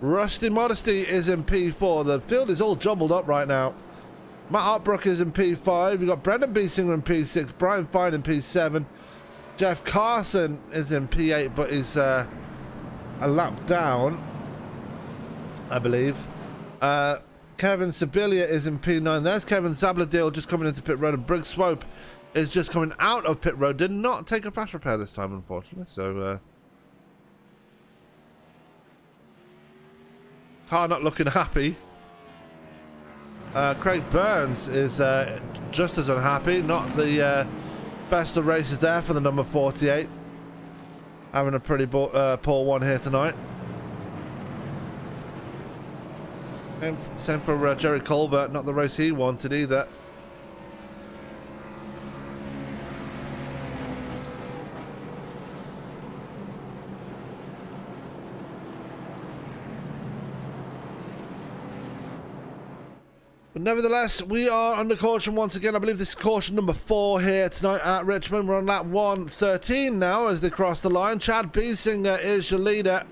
Rusty Modesty is in P4. The field is all jumbled up right now. Matt Hartbrook is in P5. You've got Brendan Biesinger in P6. Brian Fine in P7. Jeff Carson is in P8, but is a lap down, I believe. Kevin Sibilia is in P9. There's Kevin Zabladil just coming into pit road, and Brig Swope is just coming out of pit road. Did not take a fast repair this time, unfortunately. So, car not looking happy. Craig Burns is just as unhappy. Not the best of races there for the number 48. Having a pretty poor one here tonight. And same for Jerry Colbert. Not the race he wanted either. But nevertheless, we are under caution once again. I believe this is caution number 4 here tonight at Richmond. We're on lap 113 now as they cross the line. Chad Biesinger is your leader.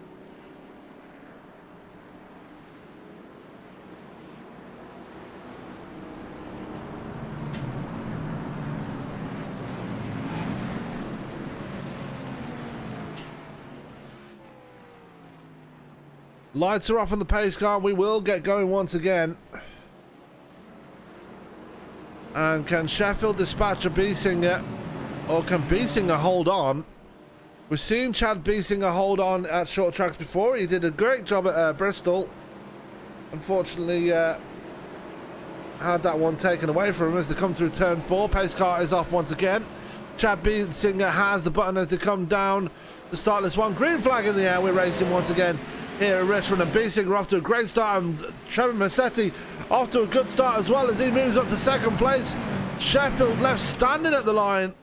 Lights are off on the pace car. We will get going once again. And can Sheffield dispatch a Biesinger, or can Biesinger hold on? We've seen Chad Biesinger hold on at short tracks before. He did a great job at Bristol. Unfortunately, had that one taken away from him as they come through turn 4. Pace car is off once again. Chad Biesinger has the button as they come down the startless one. Green flag in the air. We're racing once again here at Richmond, and Biesinger off to a great start, and Trevor Massetti off to a good start as well as he moves up to second place. Sheffield left standing at the line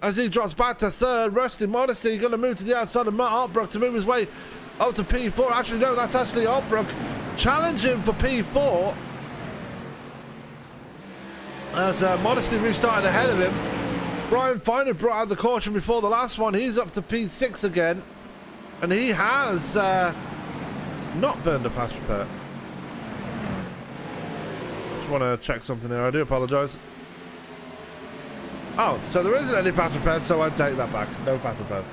as he drops back to third. Rusty Modesty going to move to the outside of Matt Hartbrook to move his way up to P4. Actually, no, that's actually Hartbrook challenging for P4 as Modesty restarted ahead of him. Brian Fine had brought out the caution before the last one. He's up to P6 again, and he has not burned a fast repair. Just want to check something here. I do apologise. Oh, so there isn't any fast repair, so I take that back. No fast repair.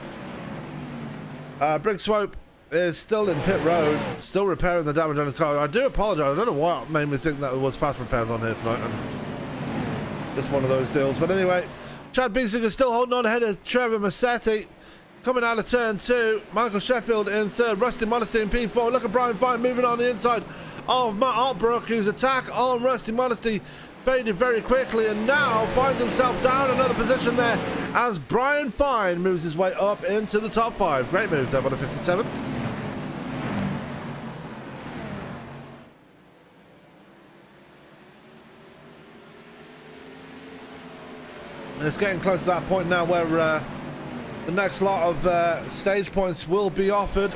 Brig Swope is still in pit road, still repairing the damage on his car. I do apologise. I don't know what made me think that there was fast repairs on here tonight. Just one of those deals. But anyway, Chad Biesinger still holding on ahead of Trevor Massetti. Coming out of turn 2, Michael Sheffield in third, Rusty Modesty in P4. Look at Brian Fine moving on the inside of Matt Hartbrook, whose attack on Rusty Modesty faded very quickly, and now finds himself down another position there as Brian Fine moves his way up into the top 5. Great move there on a 57. And it's getting close to that point now where the next lot of stage points will be offered,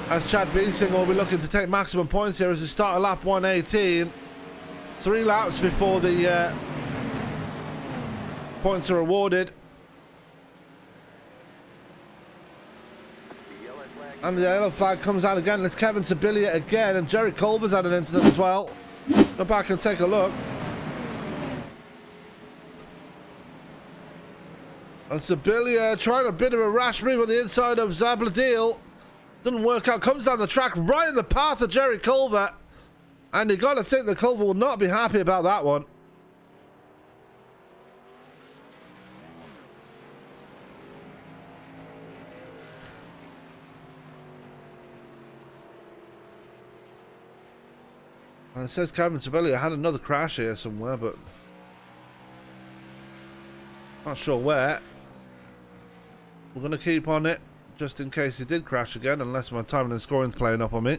as Chad Biesinger will be looking to take maximum points here as we start at lap 118. 3 laps before the points are awarded. And the yellow flag comes out again. It's Kevin Sibilia again, and Jerry Culver's had an incident as well. Go back and take a look. And Sibilia trying a bit of a rash move on the inside of Zabladil. Doesn't work out. Comes down the track right in the path of Jerry Culver. And you got to think that Culver will not be happy about that one. And it says Kevin Sibilia had another crash here somewhere, but not sure where. We're going to keep on it just in case he did crash again, unless my timing and scoring's playing up on me.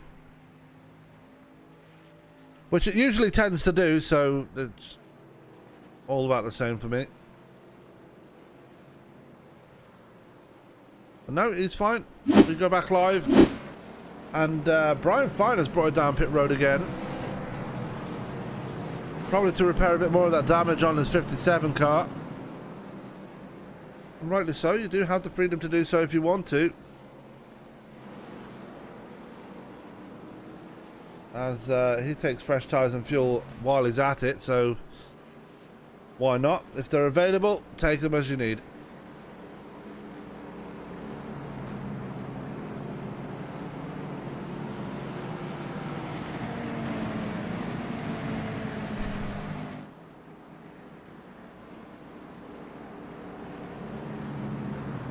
Which it usually tends to do, so it's all about the same for me. But no, he's fine. We go back live. And Brian Fine has brought it down pit road again. Probably to repair a bit more of that damage on his 57 car. And rightly so, you do have the freedom to do so if you want to. As he takes fresh tyres and fuel while he's at it, so why not? If they're available, take them as you need.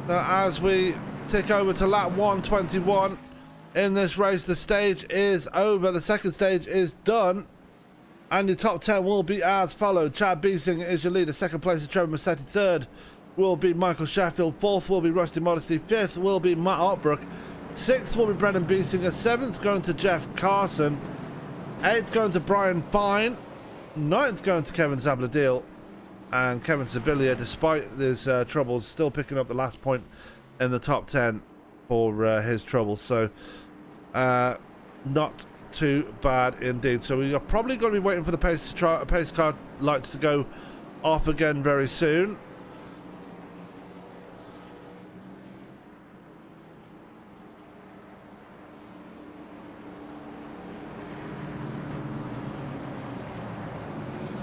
As we tick over to lap 121 in this race, the stage is over. The second stage is done, and your top 10 will be as followed. Chad Beesing is your leader. Second place is Trevor Massetti. Third will be Michael Sheffield. Fourth will be Rusty Modesty. Fifth will be Matt Otbrook. Sixth will be Brendan Beesinger. Seventh going to Jeff Carson. Eighth going to Brian Fine. Ninth going to Kevin Zabladil. And Kevin Sibilia, despite his troubles, still picking up the last point in the top 10 for his troubles. So, not too bad indeed. So we are probably going to be waiting for the pace car lights to go off again very soon.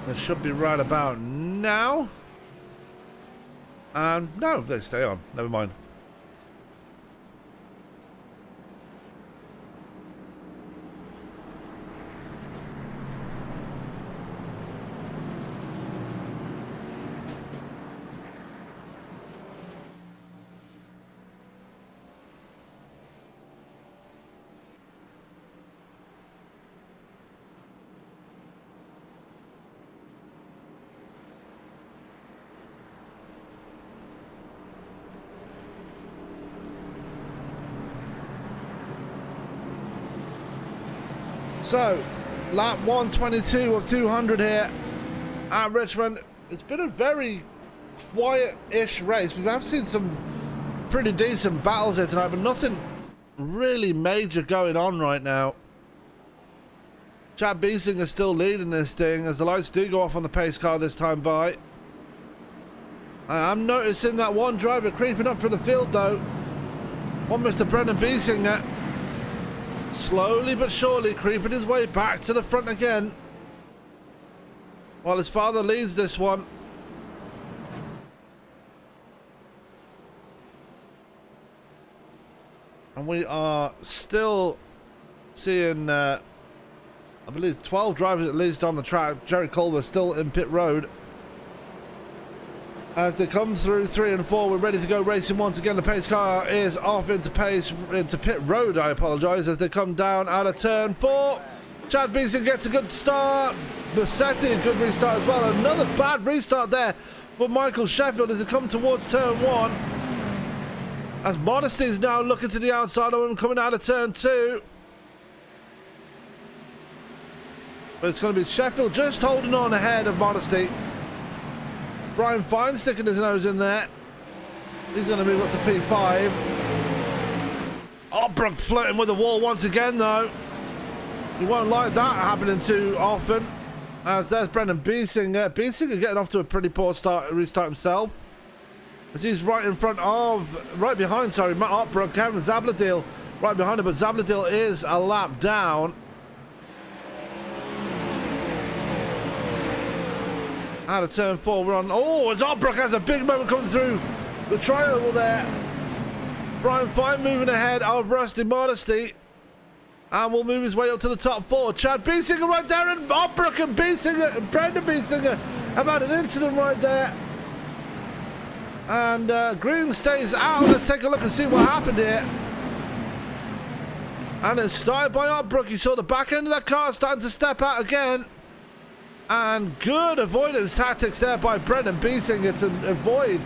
They should be right about now. No, they stay on. Never mind. So, lap 122 of 200 here at Richmond. It's been a very quiet-ish race. We have seen some pretty decent battles here tonight, but nothing really major going on right now. Chad Beesing is still leading this thing as the lights do go off on the pace car this time by. I'm noticing that one driver creeping up from the field though. One Mr. Brendan Beesinger. Slowly but surely creeping his way back to the front again, while his father leads this one. And we are still seeing, I believe, 12 drivers at least on the track. Jerry Culver still in pit road. As they come through 3 and 4, we're ready to go racing once again. The pace car is off into pit road, I apologise, as they come down out of turn 4. Chad Beeson gets a good start. Bassetti, a good restart as well. Another bad restart there for Michael Sheffield as they come towards turn 1. As Modesty is now looking to the outside of him coming out of turn 2. But it's going to be Sheffield just holding on ahead of Modesty. Brian Fine sticking his nose in there. He's going to move up to P5. Otbrook flirting with the wall once again, though. You won't like that happening too often. As there's Brendan Beesinger. Beesinger getting off to a pretty poor restart himself. As he's right behind, Matt Otbrook, Kevin Zabladil right behind him, but Zabladil is a lap down. Out of turn 4, we're on. Oh, as Otbrook has a big moment coming through The triangle there. Brian Fine moving ahead of Rusty Modesty. And will move his way up to the top 4. Chad Biesinger right there, and Opbrook and Biesinger, and Brendan Biesinger have had an incident right there. And Green stays out. Let's take a look and see what happened here. And it started by Opbrook. You saw the back end of that car starting to step out again. And good avoidance tactics there by Brendan Biesinger to avoid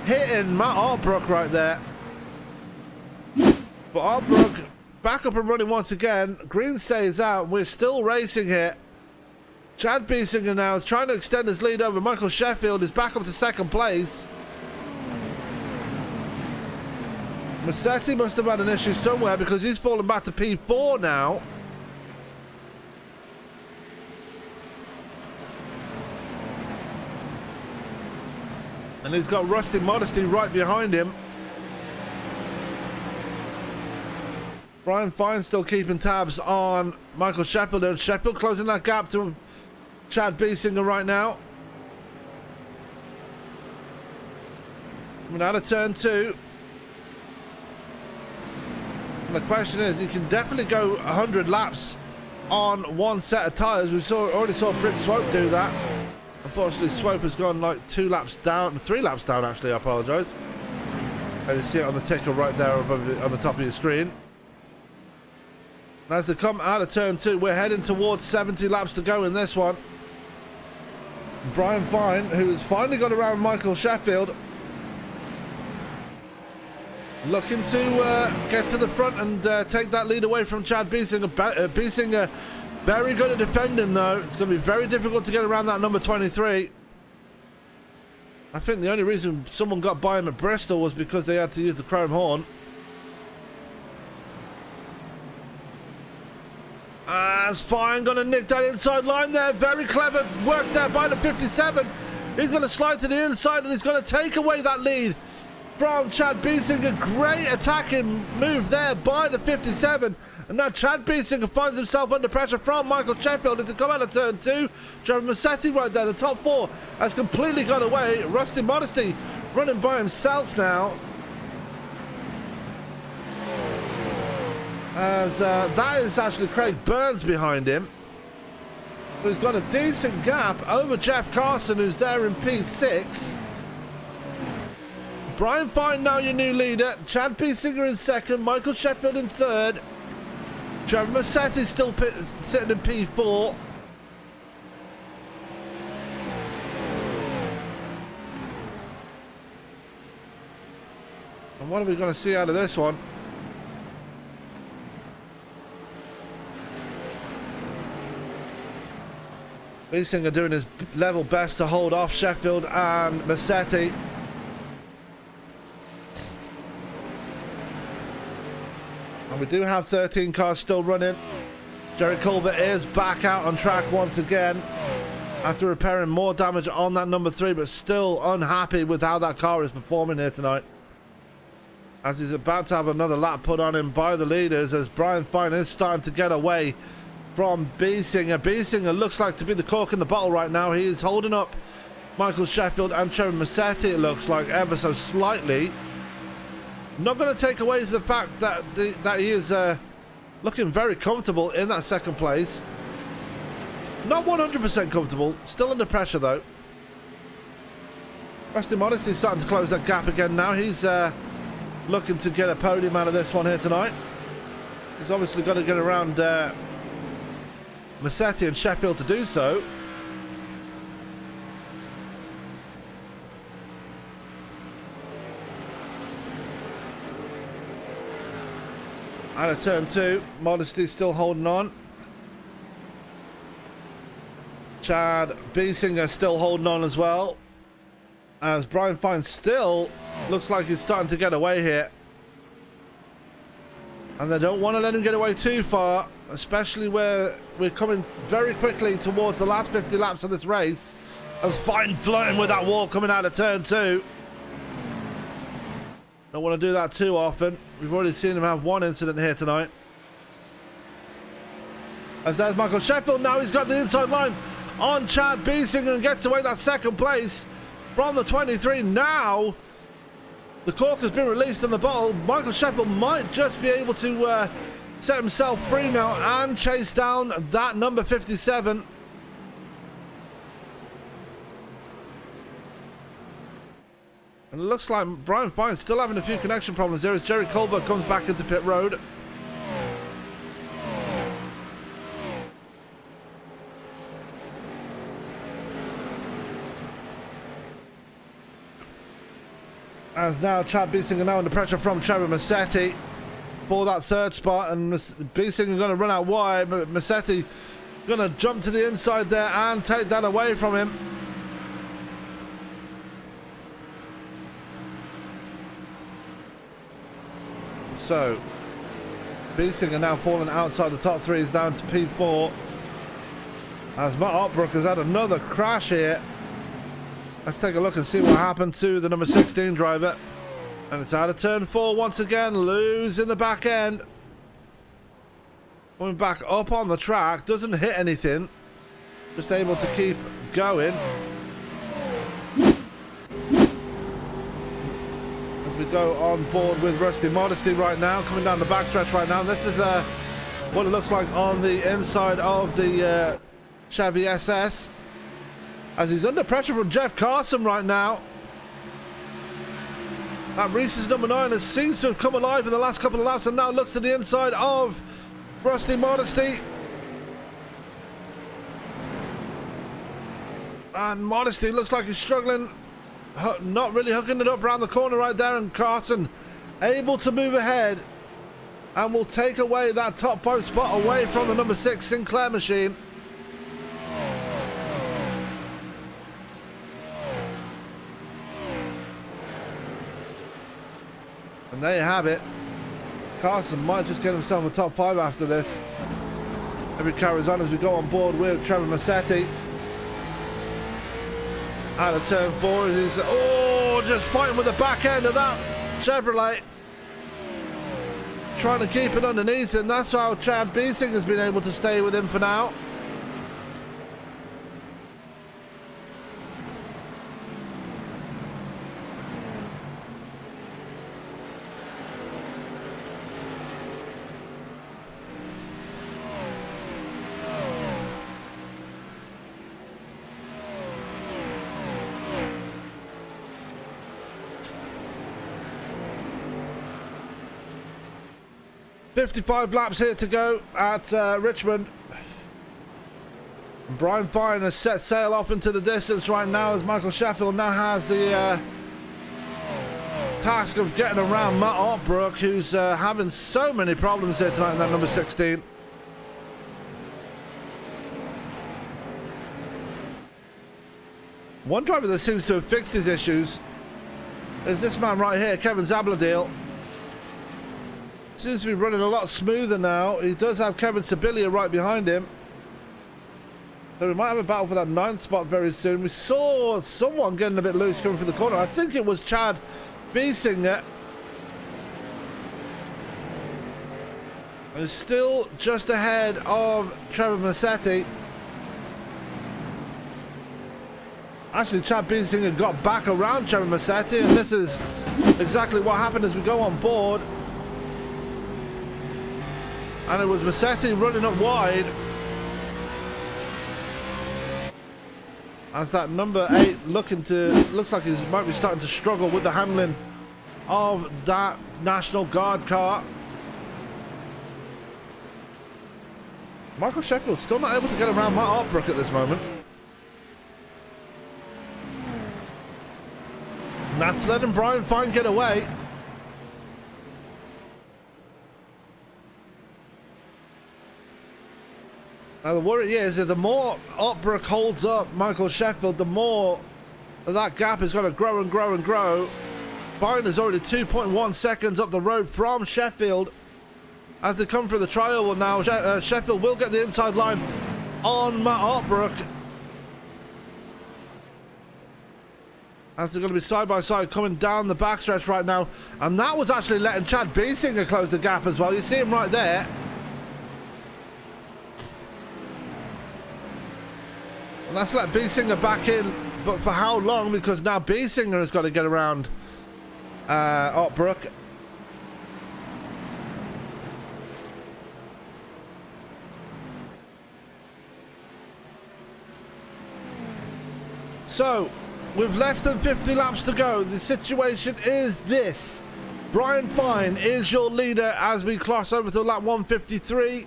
hitting Matt Opbrook right there. But Opbrook back up and running once again. Green stays out. We're still racing here. Chad Biesinger now is trying to extend his lead over. Michael Sheffield is back up to second place. Massetti must have had an issue somewhere because he's fallen back to P4 now. And he's got Rusty Modesty right behind him. Brian Fine still keeping tabs on Michael Sheffield, and Sheffield closing that gap to Chad Biesinger right now. Coming out of turn 2. And the question is, you can definitely go 100 laps on one set of tyres. We already saw Brick Swope do that. Unfortunately, Swope has gone like 2 laps down, 3 laps down actually, I apologise. As you see it on the ticker right there above, on the top of your screen. As they come out of turn 2, we're heading towards 70 laps to go in this one. Brian Fine, who has finally got around Michael Sheffield, looking to get to the front and take that lead away from Chad Biesinger. Biesinger very good at defending though. It's going to be very difficult to get around that number 23. I think the only reason someone got by him at Bristol was because they had to use the chrome horn. As Fine going to nick that inside line there. Very clever work there by the 57. He's going to slide to the inside and he's going to take away that lead from Chad Biesinger. Great attacking move there by the 57. And now Chad Biesinger finds himself under pressure from Michael Sheffield as they come out of turn 2. Trevor Massetti right there. The top 4 has completely gone away. Rusty Modesty running by himself now. As that is actually Craig Burns behind him, who's got a decent gap over Jeff Carson, who's there in P6. Brian Fine now your new leader. Chad Biesinger in second. Michael Sheffield in third. Trevor Massetti still sitting in P4. And what are we going to see out of this one? Biesinger doing his level best to hold off Sheffield and Massetti. And we do have 13 cars still running. Jerry Culver is back out on track once again after repairing more damage on that number 3, but still unhappy with how that car is performing here tonight. As he's about to have another lap put on him by the leaders, as Brian Fine is starting to get away from Biesinger. Biesinger looks like to be the cork in the bottle right now. He is holding up Michael Sheffield and Trevor Massetti, it looks like, ever so slightly. Not going to take away the fact that that he is looking very comfortable in that second place. Not 100% comfortable. Still under pressure though. Rusty Modesty starting to close that gap again now. He's looking to get a podium out of this one here tonight. He's obviously got to get around Massetti and Sheffield to do so. Out of turn 2, Modesty still holding on. Chad Biesinger still holding on as well. As Brian Fine still looks like he's starting to get away here. And they don't want to let him get away too far, especially where we're coming very quickly towards the last 50 laps of this race. As Fine flirting with that wall coming out of turn 2. Don't want to do that too often. We've already seen him have one incident here tonight. As there's Michael Sheffield now. He's got the inside line on Chad Biesinger and gets away that second place from the 23. Now The cork has been released in the bottle. Michael Sheffield might just be able to set himself free now and chase down that number 57. And it looks like Brian Fine's still having a few connection problems there as Jerry Colbert comes back into pit road. As now Chad Beesinger now under pressure from Trevor Massetti for that third spot, and Beesinger going to run out wide, but Massetti going to jump to the inside there and take that away from him. So Beesinger now falling outside the top three, is down to P4 as Matt Otbrook has had another crash here. Let's take a look and see what happened to the number 16 driver. And it's out of turn 4 once again, losing the back end. Coming back up on the track, doesn't hit anything. Just able to keep going. As we go on board with Rusty Modesty right now, coming down the backstretch right now. This is what it looks like on the inside of the Chevy SS. As he's under pressure from Jeff Carson right now. That Reese's number 9 seems to have come alive in the last couple of laps and now looks to the inside of Rusty Modesty. And Modesty looks like he's struggling, not really hooking it up around the corner right there, and Carson able to move ahead and will take away that top 5 spot away from the number 6 Sinclair machine. And there you have it. Carson might just get himself a top 5 after this. Every carries on as we go on board with Trevor Massetti. Out of turn 4 is just fighting with the back end of that Chevrolet. Trying to keep it underneath him. That's how Chad Beesing has been able to stay with him for now. .55 laps here to go at Richmond. Brian Fine has set sail off into the distance right now as Michael Sheffield now has the task of getting around Matt Otbrook, who's having so many problems here tonight in that number 16. One driver that seems to have fixed his issues is this man right here, Kevin Zabladil. Seems to be running a lot smoother now. He does have Kevin Sibilia right behind him. So we might have a battle for that 9th spot very soon. We saw someone getting a bit loose coming through the corner. I think it was Chad Beesinger. And he's still just ahead of Trevor Massetti. Actually, Chad Beesinger got back around Trevor Massetti, and this is exactly what happened as we go on board. And it was Massetti running up wide. As that number 8 looks like he might be starting to struggle with the handling of that National Guard car. Michael Sheffield still not able to get around Matt Otbrook at this moment. And that's letting Brian Fine get away. Now the worry is that the more Otbrook holds up Michael Sheffield, the more that gap is going to grow and grow and grow. Fine is already 2.1 seconds up the road from Sheffield. As they come through the trial now, Sheffield will get the inside line on Matt Otbrook. As they're going to be side by side coming down the backstretch right now. And that was actually letting Chad Beesinger close the gap as well. You see him right there. And that's let Beesinger back in, but for how long? Because now Beesinger has got to get around Otbrook. So, with less than 50 laps to go, the situation is this. Brian Fine is your leader as we cross over to lap 153.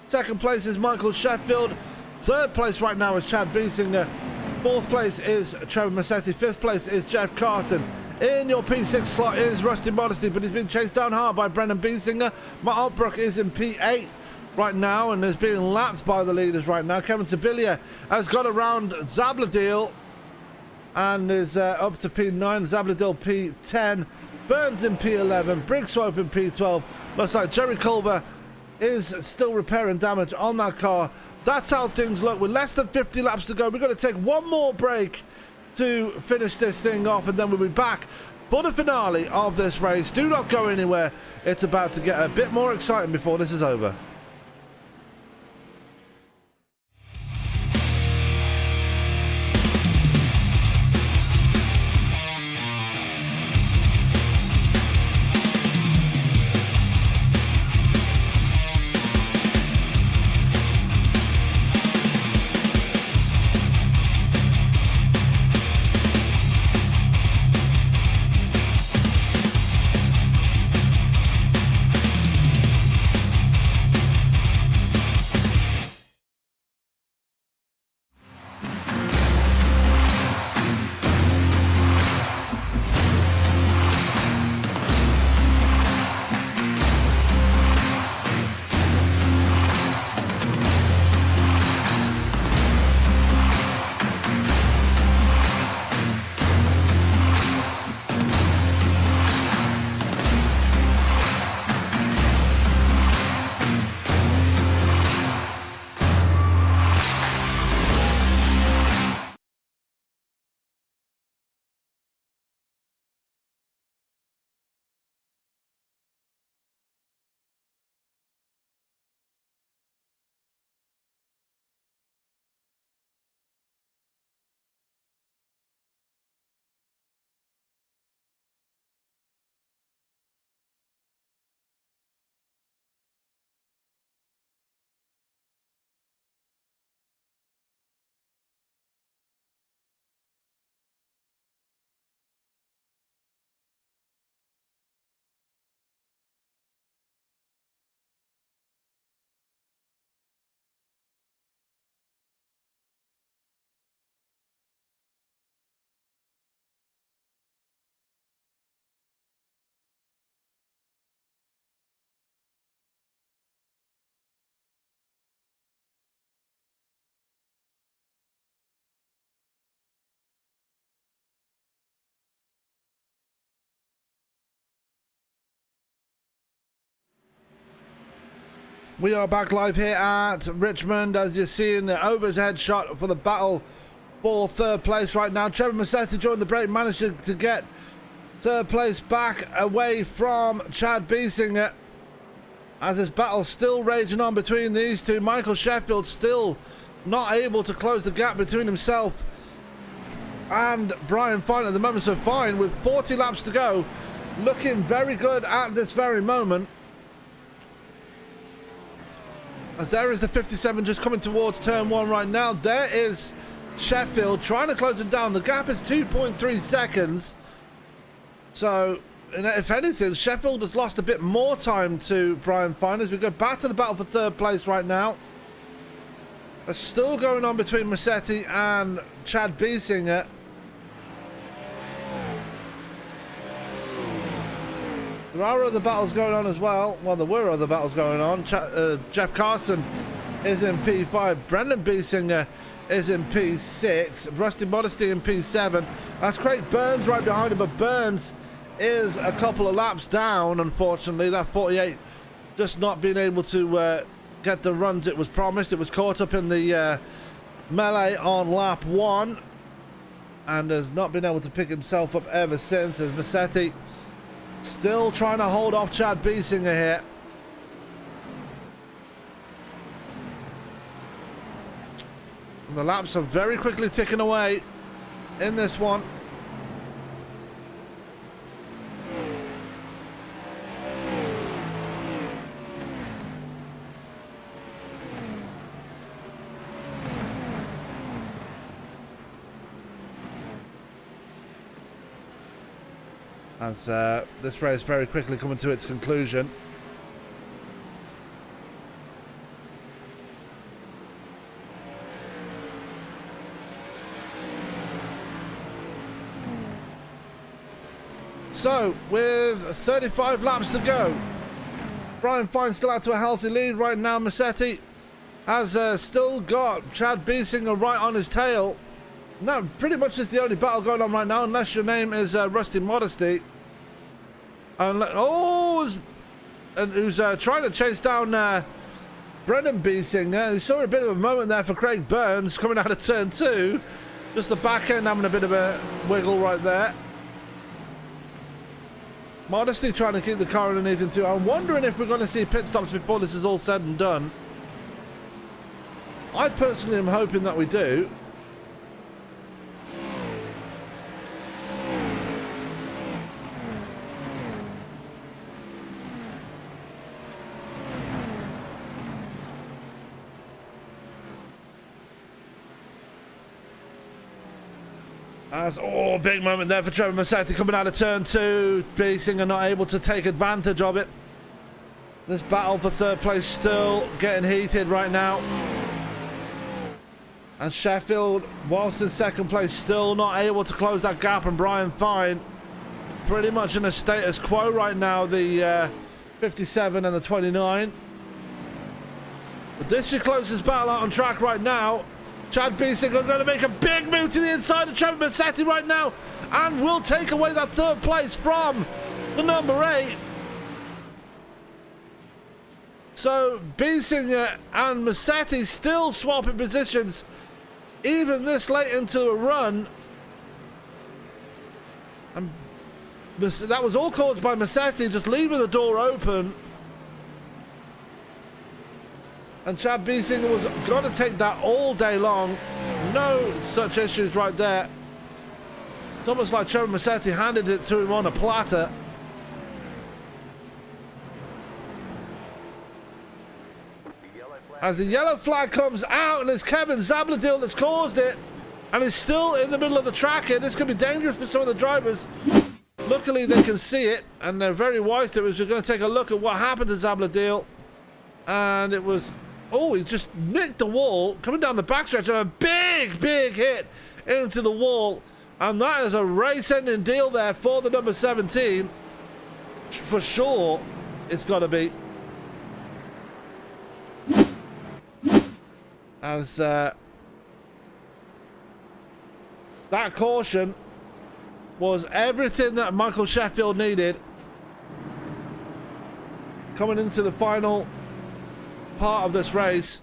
Second place is Michael Sheffield. Third place right now is Chad Biesinger. Fourth place is Trevor Massetti. Fifth place is Jeff Carson. In your P6 slot is Rusty Modesty, but he's been chased down hard by Brendan Biesinger. Matt Altbrook is in P8 right now and is being lapped by the leaders right now. Kevin Sibilia has got around Zabladil and is up to P9. Zabladil P10. Burns in P11. Briggswope in P12. Looks like Jerry Culver is still repairing damage on that car. That's how things look. With less than 50 laps to go, we're going to take one more break to finish this thing off, and then we'll be back for the finale of this race. Do not go anywhere. It's about to get a bit more exciting before this is over. We are back live here at Richmond, as you're seeing the overhead shot for the battle for third place right now. Trevor Massetti during the break managed to get third place back away from Chad Biesinger, as this battle still raging on between these two. Michael Sheffield still not able to close the gap between himself and Brian Fine at the moment. So Fine, with 40 laps to go, looking very good at this very moment. As there is the 57 just coming towards turn one right now. There is Sheffield trying to close it down. The gap is 2.3 seconds. So, if anything, Sheffield has lost a bit more time to Brian Fine as we go back to the battle for third place right now. It's still going on between Massetti and Chad Biesinger. There are other battles going on as well. Well, there were other battles going on. Jeff Carson is in P5. Brendan Biesinger is in P6. Rusty Modesty in P7. That's Craig Burns right behind him, but Burns is a couple of laps down, unfortunately. That 48 just not being able to get the runs it was promised. It was caught up in the melee on lap 1 and has not been able to pick himself up ever since, as Massetti still trying to hold off Chad Biesinger here. And the laps are very quickly ticking away in this one. as this race very quickly coming to its conclusion. So, with 35 laps to go, Brian Fine still out to a healthy lead right now. Massetti has still got Chad Biesinger right on his tail. No, pretty much is the only battle going on right now, unless your name is Rusty Modesty. And who's trying to chase down Brendan Biesinger, who saw a bit of a moment there for Craig Burns coming out of turn 2. Just the back end having a bit of a wiggle right there. Modesty trying to keep the car underneath him too. I'm wondering if we're going to see pit stops before this is all said and done. I personally am hoping that we do. Big moment there for Trevor Massetti coming out of turn 2. Biesinger not able to take advantage of it. This battle for third place still getting heated right now. And Sheffield, whilst in second place, still not able to close that gap. And Brian Fine pretty much in a status quo right now, the 57 and the 29. But this is your closest battle out on track right now. Chad Biesinger going to make a big move to the inside of Trevor Massetti right now and will take away that third place from the number 8. So Biesinger and Massetti still swapping positions even this late into a run. And that was all caused by Massetti just leaving the door open. And Chad Biesinger was going to take that all day long. No such issues right there. It's almost like Trevor Massetti handed it to him on a platter. As the yellow flag comes out, and it's Kevin Zabladil that's caused it. And he's still in the middle of the track here. This could be dangerous for some of the drivers. Luckily, they can see it, and they're very wise to it. We're going to take a look at what happened to Zabladil. And it was... Oh, he just nicked the wall coming down the backstretch, and a big hit into the wall. And that is a race-ending deal there for the number 17. For sure, it's got to be. As that caution was everything that Michael Sheffield needed. Coming into the final part of this race.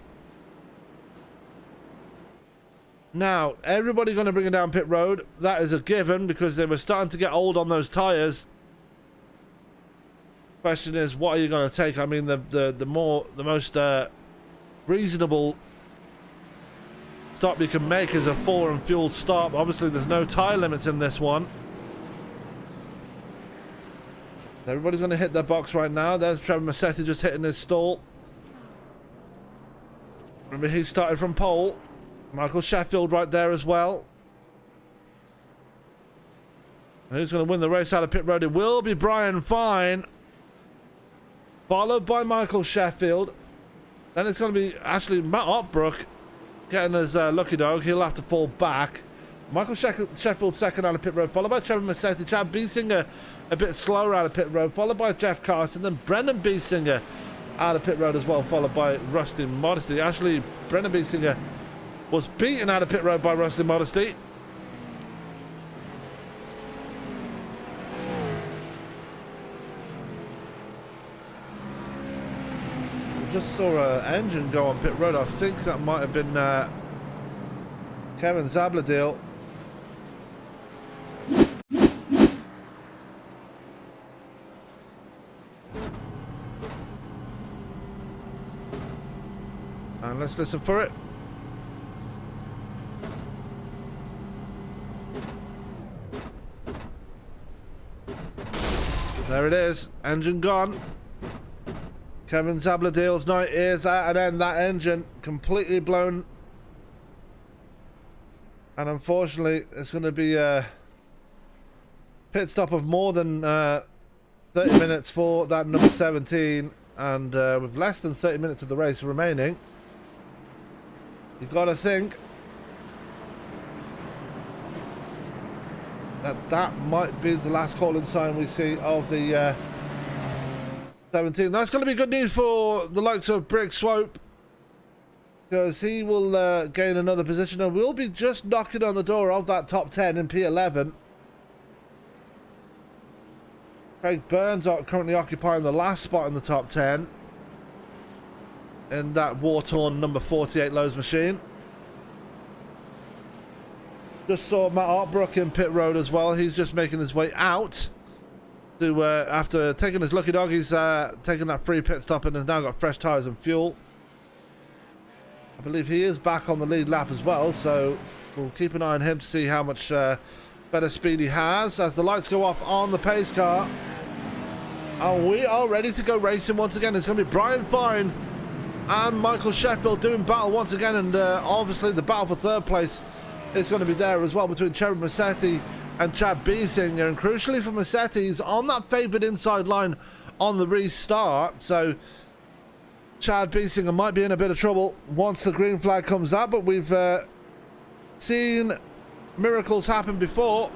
Now, everybody going to bring it down pit road. That is a given because they were starting to get old on those tires. Question is, what are you going to take? I mean, the most reasonable stop you can make is a 4 and fuel stop. Obviously, there's no tire limits in this one. Everybody's going to hit their box right now. There's Trevor Massetti just hitting his stall. Remember, he started from pole. Michael Sheffield right there as well. And who's going to win the race out of pit road? It will be Brian Fine, followed by Michael Sheffield. Then it's going to be actually Matt Otbrook getting his lucky dog. He'll have to fall back. Michael Sheffield second out of pit road, followed by Trevor Massetti. Chad Biesinger a bit slower out of pit road, followed by Jeff Carson. Then Brendan Biesinger out of pit road as well, followed by Rusty Modesty. Actually, Brendan Biesinger was beaten out of pit road by Rusty Modesty. We just saw an engine go on pit road. I think that might have been Kevin Zabladil. And let's listen for it. There it is, engine gone. Kevin Zabladil's night is at an end. That engine completely blown. And unfortunately, it's going to be pit pit stop of more than 30 minutes for that number 17, and with less than 30 minutes of the race remaining, you've got to think that might be the last calling sign we see of the 17. That's going to be good news for the likes of Brick Swope, because he will gain another position and will be just knocking on the door of that top 10 in P11. Craig Burns are currently occupying the last spot in the top 10 in that war-torn number 48 Lowe's machine. Just saw Matt Artbrook in pit road as well. He's just making his way out to after taking his lucky dog. He's taking that free pit stop and has now got fresh tyres and fuel. I believe he is back on the lead lap as well, so we'll keep an eye on him to see how much better speed he has as the lights go off on the pace car. And we are ready to go racing once again. It's going to be Brian Fine and Michael Sheffield doing battle once again, and obviously the battle for third place is going to be there as well between Cherub Massetti and Chad Biesinger, and crucially for Massetti, he's on that favoured inside line on the restart, so Chad Biesinger might be in a bit of trouble once the green flag comes out, but we've seen miracles happen before.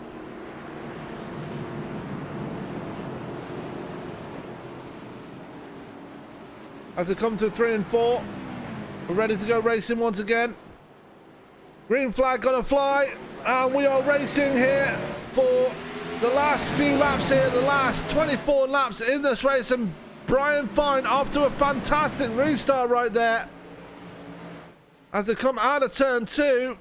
As they come to 3 and 4, we're ready to go racing once again. Green flag gonna fly, and we are racing here for the last few laps here, the last 24 laps in this race, and Brian Fine off to a fantastic restart right there as they come out of turn 2.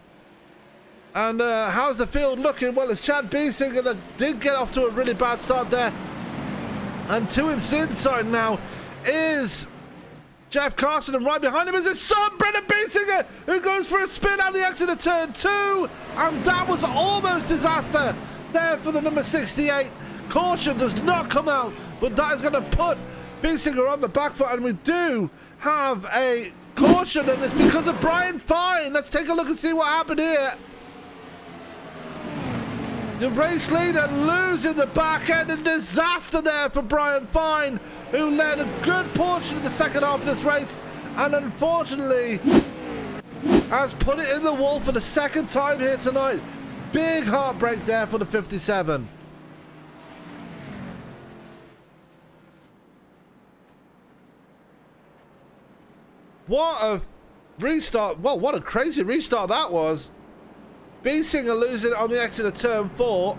And how's the field looking? Well, it's Chad Biesinger that did get off to a really bad start there, and to his inside now is Jeff Carson, and right behind him is his son, Brendan Biesinger, who goes for a spin out the exit of turn 2, and that was almost disaster there for the number 68. Caution does not come out, but that is going to put Biesinger on the back foot, and we do have a caution, and it's because of Brian Fine. Let's take a look and see what happened here. The race leader losing the back end, and disaster there for Brian Fine, who led a good portion of the second half of this race, and unfortunately has put it in the wall for the second time here tonight. Big heartbreak there for the 57. What a restart. Well, what a crazy restart that was. Biesinger losing on the exit of turn 4,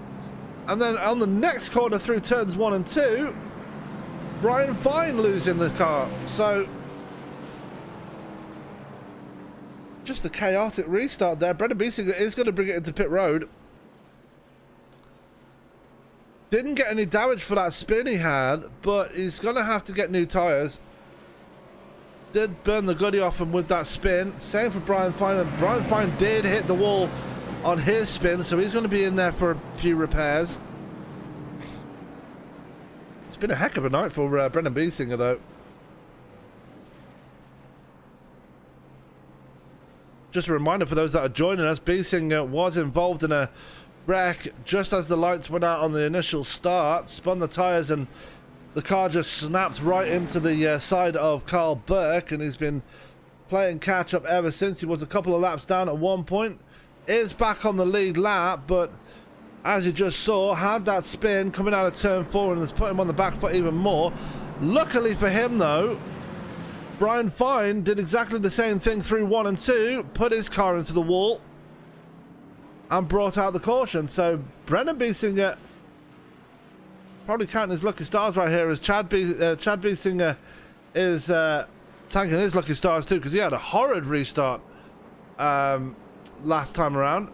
and then on the next corner through turns 1 and 2, Brian Fine losing the car. So just a chaotic restart there. Brendan Biesinger is going to bring it into pit road. Didn't get any damage for that spin he had, but he's going to have to get new tyres. Did burn the goodie off him with that spin. Same for Brian Fine, and Brian Fine did hit the wall on his spin, so he's going to be in there for a few repairs. It's been a heck of a night for Brendan Biesinger, though. Just a reminder for those that are joining us, Biesinger was involved in a wreck just as the lights went out on the initial start, spun the tyres, and the car just snapped right into the side of Carl Burke, and he's been playing catch up ever since. He was a couple of laps down at one point, is back on the lead lap, but as you just saw, had that spin coming out of turn 4 and has put him on the back foot even more. Luckily for him though, Brian Fine did exactly the same thing through 1 and 2, put his car into the wall and brought out the caution. So Brendan Biesinger probably counting his lucky stars right here, as Chad Biesinger is thanking his lucky stars too, because he had a horrid restart last time around.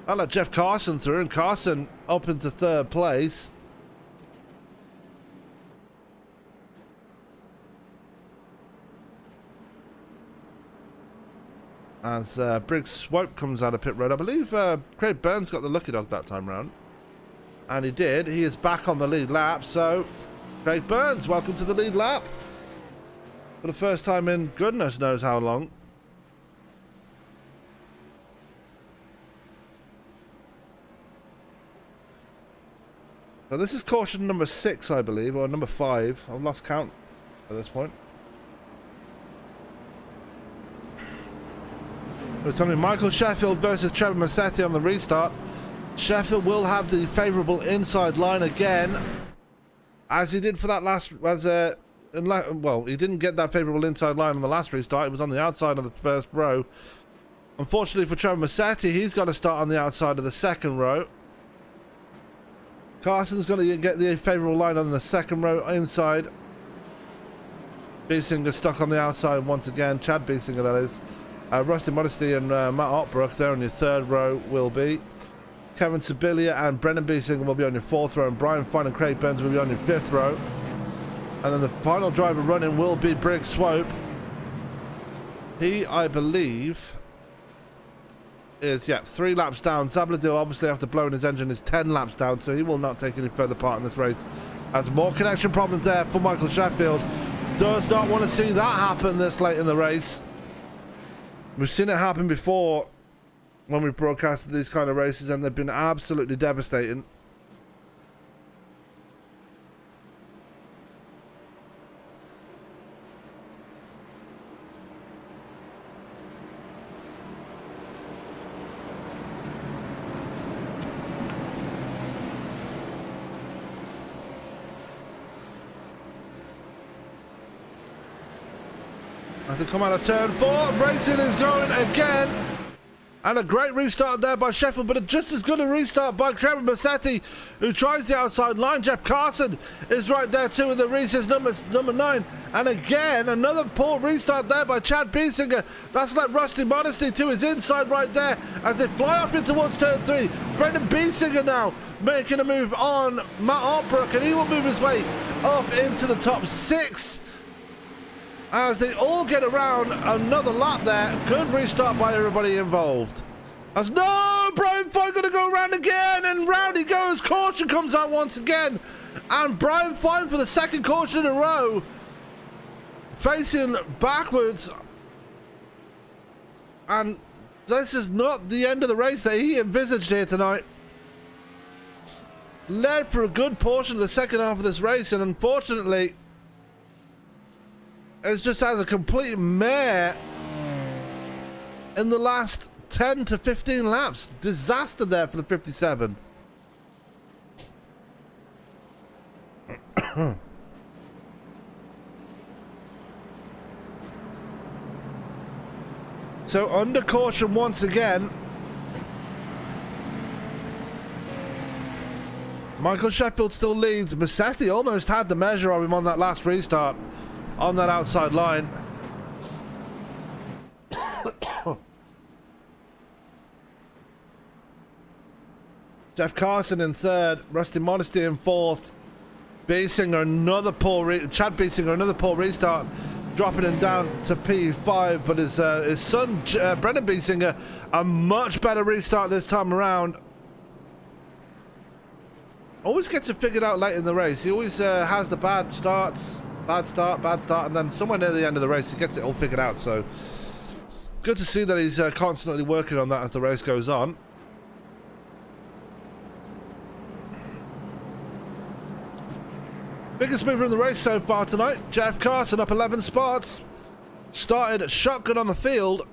I let Jeff Carson through, and Carson up into 3rd place. As Briggs Swope comes out of pit road. I believe Craig Burns got the lucky dog that time round, and he did. He is back on the lead lap, so Craig Burns, welcome to the lead lap for the first time in goodness knows how long. So this is caution number 6, I believe, or number 5. I've lost count at this point. It's only Michael Sheffield versus Trevor Massetti on the restart. Sheffield will have the favourable inside line again, as he did for that last. Well, he didn't get that favourable inside line on the last restart. It was on the outside of the first row. Unfortunately for Trevor Massetti, he's got to start on the outside of the second row. Carson's going to get the favourable line on the second row inside. Biesinger stuck on the outside once again. Chad Biesinger, that is. Rusty Modesty and Matt Otbrook, they're on your third row, will be. Kevin Sibilia and Brendan Biesinger will be on your fourth row, and Brian Fine and Craig Burns will be on your fifth row. And then the final driver running will be Briggs Swope. He, I believe, is, 3 laps down. Zabladil, obviously, after blowing his engine, is 10 laps down, so he will not take any further part in this race. Has more connection problems there for Michael Sheffield. Does not want to see that happen this late in the race. We've seen it happen before when we've broadcasted these kind of races, and they've been absolutely devastating. As they come out of turn 4, racing is going again. And a great restart there by Sheffield, but just as good a restart by Trevor Massetti, who tries the outside line. Jeff Carson is right there too in the races, number 9. And again, another poor restart there by Chad Biesinger. That's like Rusty Modesty to his inside right there as they fly off in towards turn 3. Brendan Biesinger now making a move on Matt Otbrook, and he will move his way up into the top 6. As they all get around another lap there. Good restart by everybody involved. As no, Brian Fine going to go around again, and round he goes. Caution comes out once again, and Brian Fine for the second caution in a row, facing backwards. And this is not the end of the race that he envisaged here tonight. Led for a good portion of the second half of this race, and unfortunately, it's just has a complete mare in the last 10 to 15 laps. Disaster there for the 57. So under caution once again. Michael Sheffield still leads. Massetti almost had the measure of him on that last restart. On that outside line. Jeff Carson in third. Rusty Modesty in fourth. Biesinger another poor Chad Biesinger another poor restart, dropping him down to P5. But his son Brendan Biesinger a much better restart this time around. Always gets it figured out late in the race. He always has the bad starts. Bad start, and then somewhere near the end of the race he gets it all figured out. So good to see that he's constantly working on that as the race goes on. Biggest mover in the race so far tonight, Jeff Carson up 11 spots. Started shotgun on the field.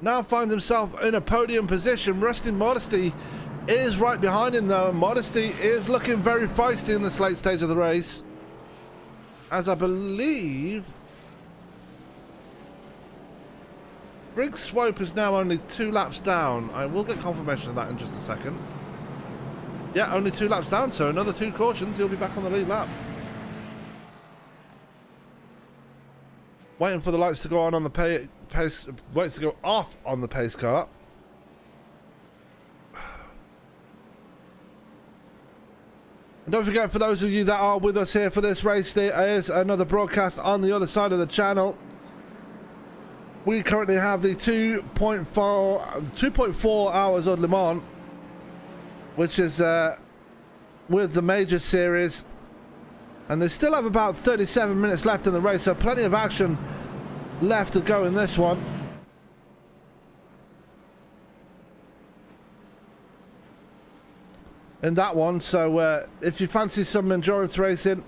Now finds himself in a podium position. Rusty Modesty is right behind him though. Modesty is looking very feisty in this late stage of the race. As I believe Briggs Swope is now only 2 laps down. I will get confirmation of that in just a second. Yeah, only 2 laps down, so another 2 cautions, he'll be back on the lead lap. Waiting for the lights to go on the pace, lights to go off on the pace car. And don't forget, for those of you that are with us here for this race, there is another broadcast on the other side of the channel. We currently have the 2.4 hours of Le Mans, which is with the major series. And they still have about 37 minutes left in the race, so plenty of action left to go in this one. in that one. So if you fancy some endurance racing,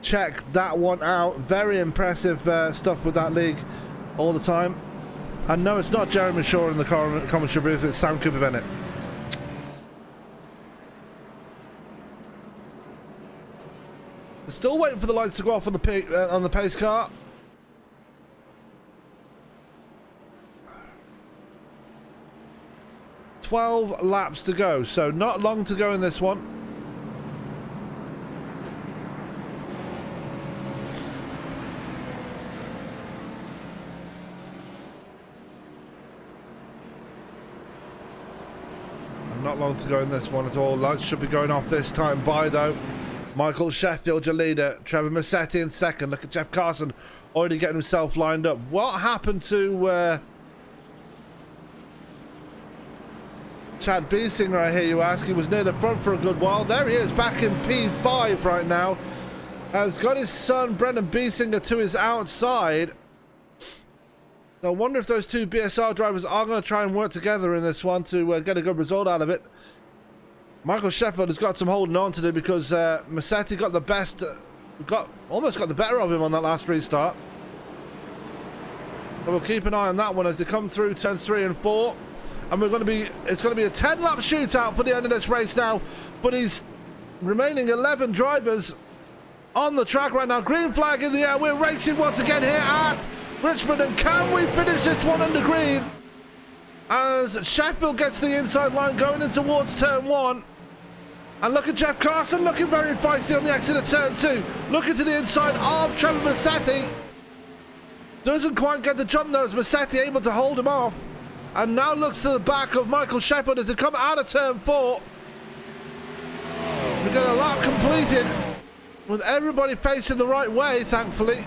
check that one out. Very impressive stuff with that league all the time. And no, it's not Jeremy Shaw in the commentary booth, it's Sam Cooper Bennett. Still waiting for the lights to go off on the pace car. "12 laps to go, so not long to go in this one. And not long to go in this one at all. Lights should be going off this time by, though. Michael Sheffield, your leader. Trevor Massetti in second. Look at Jeff Carson already getting himself lined up. What happened to Chad Biesinger, I hear you ask? He was near the front for a good while. There he is, back in P5 right now. Has got his son, Brendan Biesinger, to his outside. So I wonder if those two BSR drivers are going to try and work together in this one to get a good result out of it. Michael Sheffield has got some holding on to do because Massetti got the best, almost got the better of him on that last restart. So we'll keep an eye on that one as they come through turns 3 and 4, and it's going to be a 10-lap shootout for the end of this race now. But he's remaining 11 drivers on the track right now. Green flag in the air. We're racing once again here at Richmond, and can we finish this one under green? As Sheffield gets the inside line going in towards turn 1. And look at Jeff Carson looking very feisty on the exit of turn 2. Looking to the inside of Trevor Massetti. Doesn't quite get the jump though, as Massetti able to hold him off. And now looks to the back of Michael Sheffield as they come out of turn 4. We get a lap completed with everybody facing the right way, thankfully.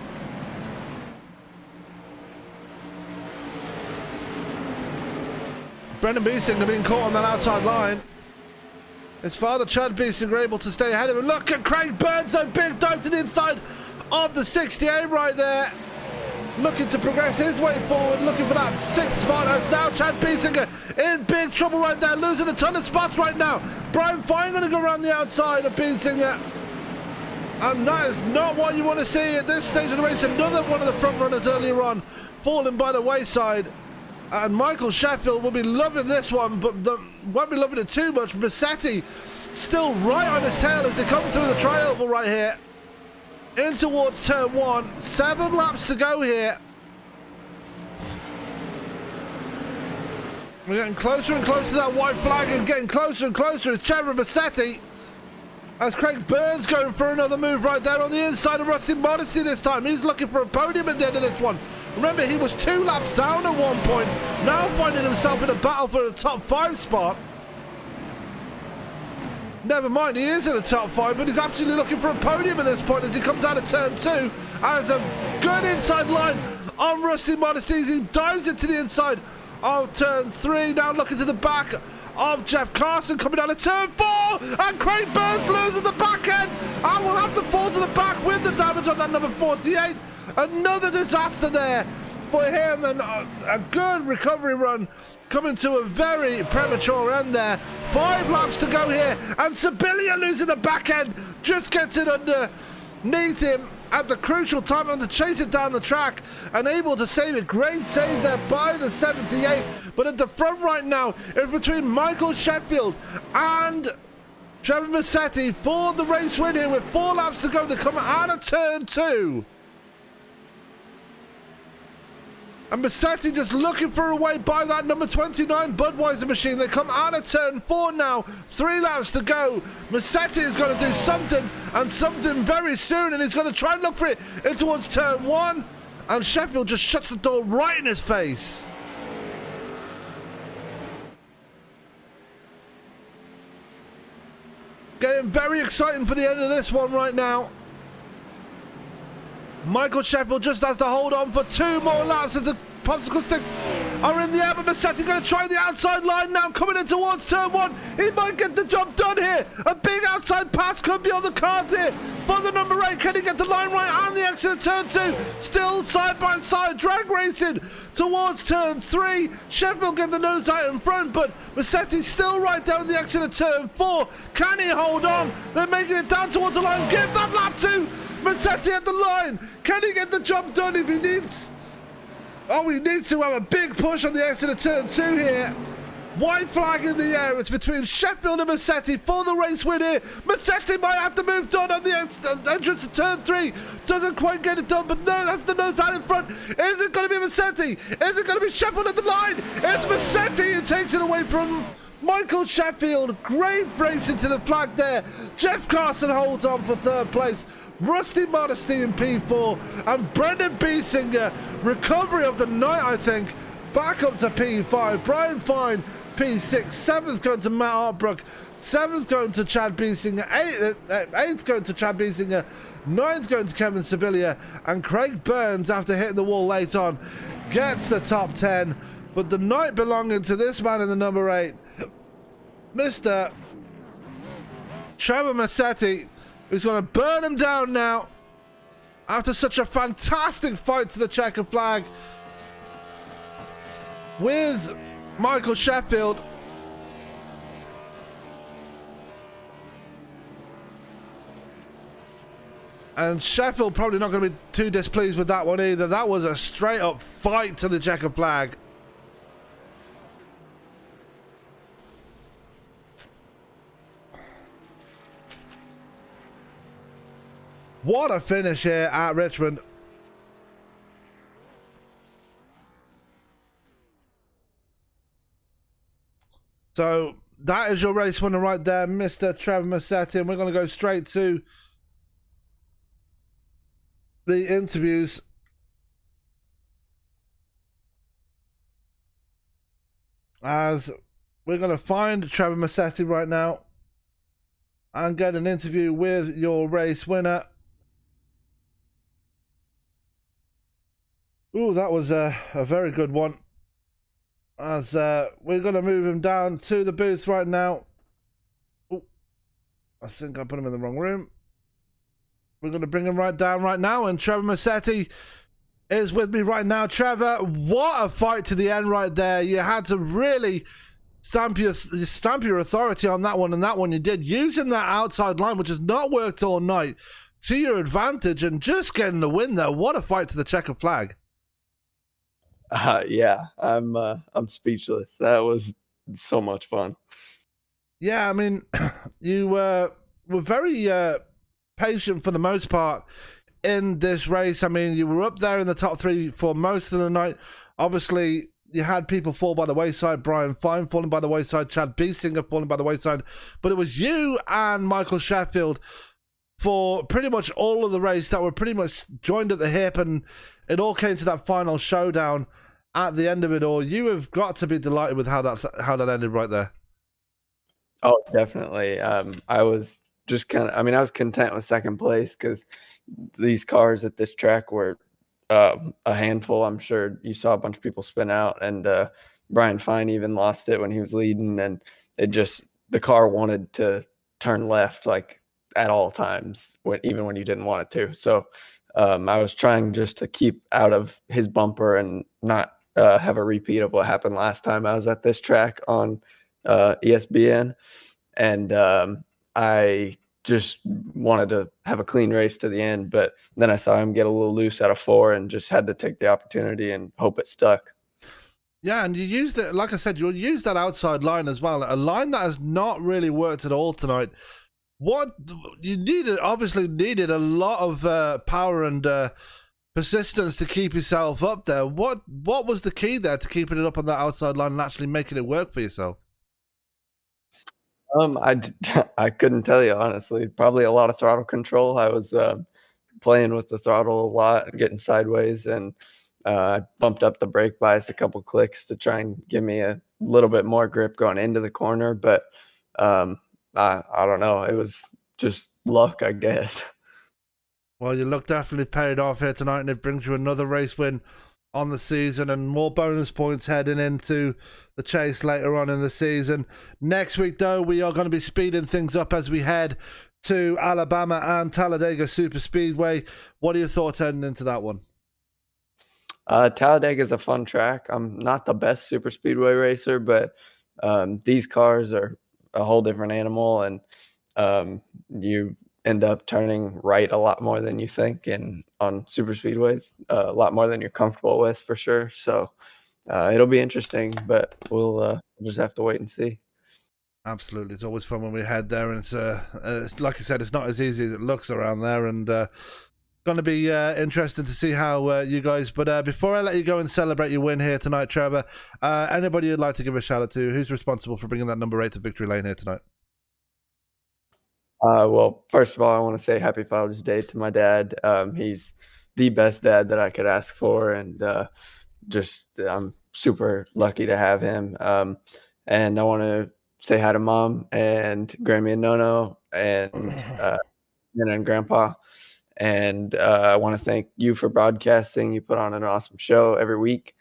Brendan Biesinger being caught on that outside line. His father, Chad Biesinger, able to stay ahead of him. Look at Craig Burns, though. Big dive to the inside of the 68 right there. Looking to progress his way forward. Looking for that 6th spot. As now Chad Biesinger in big trouble right there. Losing a ton of spots right now. Brian Fine going to go around the outside of Biesinger. And that is not what you want to see at this stage of the race. Another one of the front runners earlier on falling by the wayside. And Michael Sheffield will be loving this one, but won't be loving it too much. Massetti still right on his tail as they come through the tri-oval right here. In towards turn 1. 7 laps to go here. We're getting closer and closer to that white flag, and getting closer and closer as Trevor Massetti. As Craig Burns going for another move right there on the inside of Rusty Modesty this time. He's looking for a podium at the end of this one. Remember, he was 2 laps down at one point, now finding himself in a battle for the top 5 spot. Never mind, he is in the top 5, but he's absolutely looking for a podium at this point as he comes out of turn 2. As a good inside line on Rusty Modesty, he dives into the inside of turn 3, now looking to the back of Jeff Carson coming down to turn 4, and Craig Burns loses the back end and will have to fall to the back with the damage on that number 48. Another disaster there for him, and a good recovery run coming to a very premature end there. 5 laps to go here, and Sibilia losing the back end, just gets it underneath him at the crucial time and to chase it down the track and able to save it. Great save there by the 78, but at the front right now it's between Michael Sheffield and Trevor Massetti for the race win here with 4 laps to go. They come out of turn 2. And Massetti just looking for a way by that number 29 Budweiser machine. They come out of turn 4 now. 3 laps to go. Massetti is going to do something, and something very soon, and he's going to try and look for it in towards turn 1. And Sheffield just shuts the door right in his face. Getting very exciting for the end of this one right now. Michael Sheffield just has to hold on for 2 more laps as the popsicle sticks are in the air, but Massetti going to try the outside line now, coming in towards turn 1. He might get the job done here. A big outside pass could be on the cards here for the number 8. Can he get the line right and the exit of turn 2? Still side by side, drag racing towards turn 3. Sheffield get the nose out in front, but Massetti's still right down the exit of turn 4. Can he hold on? They're making it down towards the line. Give that lap to Massetti at the line. Can he get the job done if he needs? Oh, he needs to have a big push on the exit of turn 2 here. White flag in the air. It's between Sheffield and Massetti for the race win here. Massetti might have to move on the entrance to turn 3. Doesn't quite get it done, but no, that's the nose out in front. Is it going to be Massetti? Is it going to be Sheffield at the line? It's Massetti who takes it away from Michael Sheffield. Great race into the flag there. Jeff Carson holds on for 3rd place. Rusty Modesty in P4. And Brendan Biesinger, recovery of the night, I think, back up to P5. Brian Fine, P6. 7th going to Matt Hartbrook. 7th going to Chad Biesinger. 8th going to Chad Biesinger. 9th going to Kevin Sibilia. And Craig Burns, after hitting the wall late on, gets the top 10. But the night belonging to this man in the number 8, Mr. Trevor Massetti, who's going to burn him down now after such a fantastic fight to the checker flag with Michael Sheffield. And Sheffield probably not going to be too displeased with that one either. That was a straight up fight to the checker flag. What a finish here at Richmond. So that is your race winner right there, Mr. Trevor Massetti. And we're going to go straight to the interviews. As we're going to find Trevor Massetti right now and get an interview with your race winner. Ooh, that was a very good one. As we're going to move him down to the booth right now. Ooh, I think I put him in the wrong room. We're going to bring him right down right now. And Trevor Massetti is with me right now. Trevor, what a fight to the end right there. You had to really stamp your authority on that one. And that one you did. Using that outside line, which has not worked all night, to your advantage. And just getting the win there. What a fight to the checker flag. Yeah, I'm speechless. That was so much fun. Yeah, I mean, you were very patient for the most part in this race. I mean, you were up there in the top 3 for most of the night. Obviously, you had people fall by the wayside. Brian Fine falling by the wayside. Chad Biesinger falling by the wayside. But it was you and Michael Sheffield for pretty much all of the race that were pretty much joined at the hip, and it all came to that final showdown at the end of it all. You have got to be delighted with how that ended right there. Oh, definitely. I was just I was content with 2nd place because these cars at this track were a handful. I'm sure you saw a bunch of people spin out, and Brian Fine even lost it when he was leading, and the car wanted to turn left like at all times, even when you didn't want it to. So I was trying just to keep out of his bumper and not have a repeat of what happened last time I was at this track on ESPN. And I just wanted to have a clean race to the end, but then I saw him get a little loose out of 4 and just had to take the opportunity and hope it stuck. Yeah, and you used it, like I said, you used that outside line as well, a line that has not really worked at all tonight. What you obviously needed a lot of power and persistence to keep yourself up there. What was the key there to keeping it up on that outside line and actually making it work for yourself? I couldn't tell you, honestly. Probably a lot of throttle control. I was playing with the throttle a lot and getting sideways, and I bumped up the brake bias a couple clicks to try and give me a little bit more grip going into the corner. But I don't know. It was just luck, I guess. Well, your luck definitely paid off here tonight, and it brings you another race win on the season and more bonus points heading into the chase later on in the season. Next week, though, we are going to be speeding things up as we head to Alabama and Talladega Super Speedway. What are your thoughts heading into that one? Talladega is a fun track. I'm not the best super speedway racer, but these cars are a whole different animal, and you end up turning right a lot more than you think, and on super speedways, a lot more than you're comfortable with for sure. So it'll be interesting, but we'll just have to wait and see. Absolutely, it's always fun when we head there, and it's like I said, it's not as easy as it looks around there, and going to be interesting to see how you guys. But before I let you go and celebrate your win here tonight, Trevor, anybody you'd like to give a shout out to? Who's responsible for bringing that number 8 to victory lane here tonight? Well, first of all, I want to say Happy Father's Day to my dad. He's the best dad that I could ask for, and I'm super lucky to have him. And I want to say hi to Mom and Grammy and Nono and Nana and Grandpa. And I want to thank you for broadcasting. You put on an awesome show every week,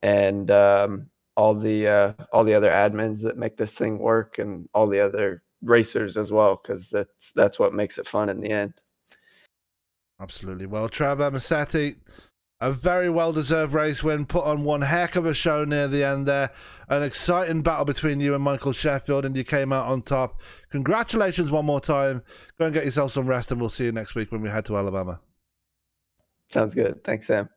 and all the other admins that make this thing work, and all the other racers as well, because that's what makes it fun in the end. Absolutely. Well, Trevor Massetti, a very well-deserved race win, put on one heck of a show near the end there. An exciting battle between you and Michael Sheffield, and you came out on top. Congratulations one more time. Go and get yourself some rest, and we'll see you next week when we head to Alabama. Sounds good. Thanks, Sam.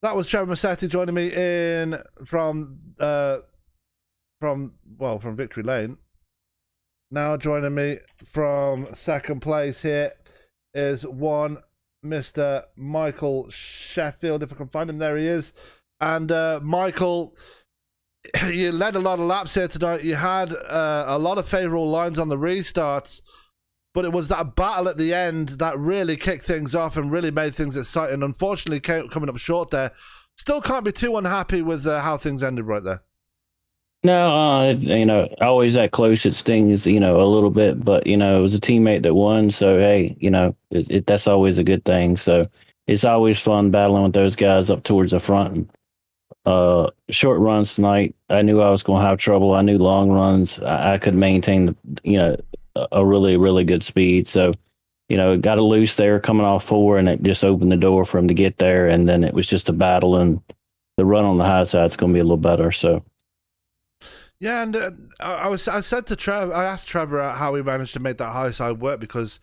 That was Trevor Massetti joining me from Victory Lane. Now joining me from second place here is one Mr. Michael Sheffield, if I can find him. There he is. And Michael, you led a lot of laps here tonight. You had a lot of favourable lines on the restarts, but it was that battle at the end that really kicked things off and really made things exciting. Unfortunately, coming up short there. Still can't be too unhappy with how things ended right there. No, always that close, it stings, a little bit, but, it was a teammate that won. So, hey, that's always a good thing. So it's always fun battling with those guys up towards the front. Short runs tonight, I knew I was going to have trouble. I knew long runs, I could maintain, a really, really good speed. So, got a loose there coming off 4, and it just opened the door for him to get there. And then it was just a battle, and the run on the high side is going to be a little better. So. Yeah, and I said to Trevor, I asked Trevor how he managed to make that high side work, because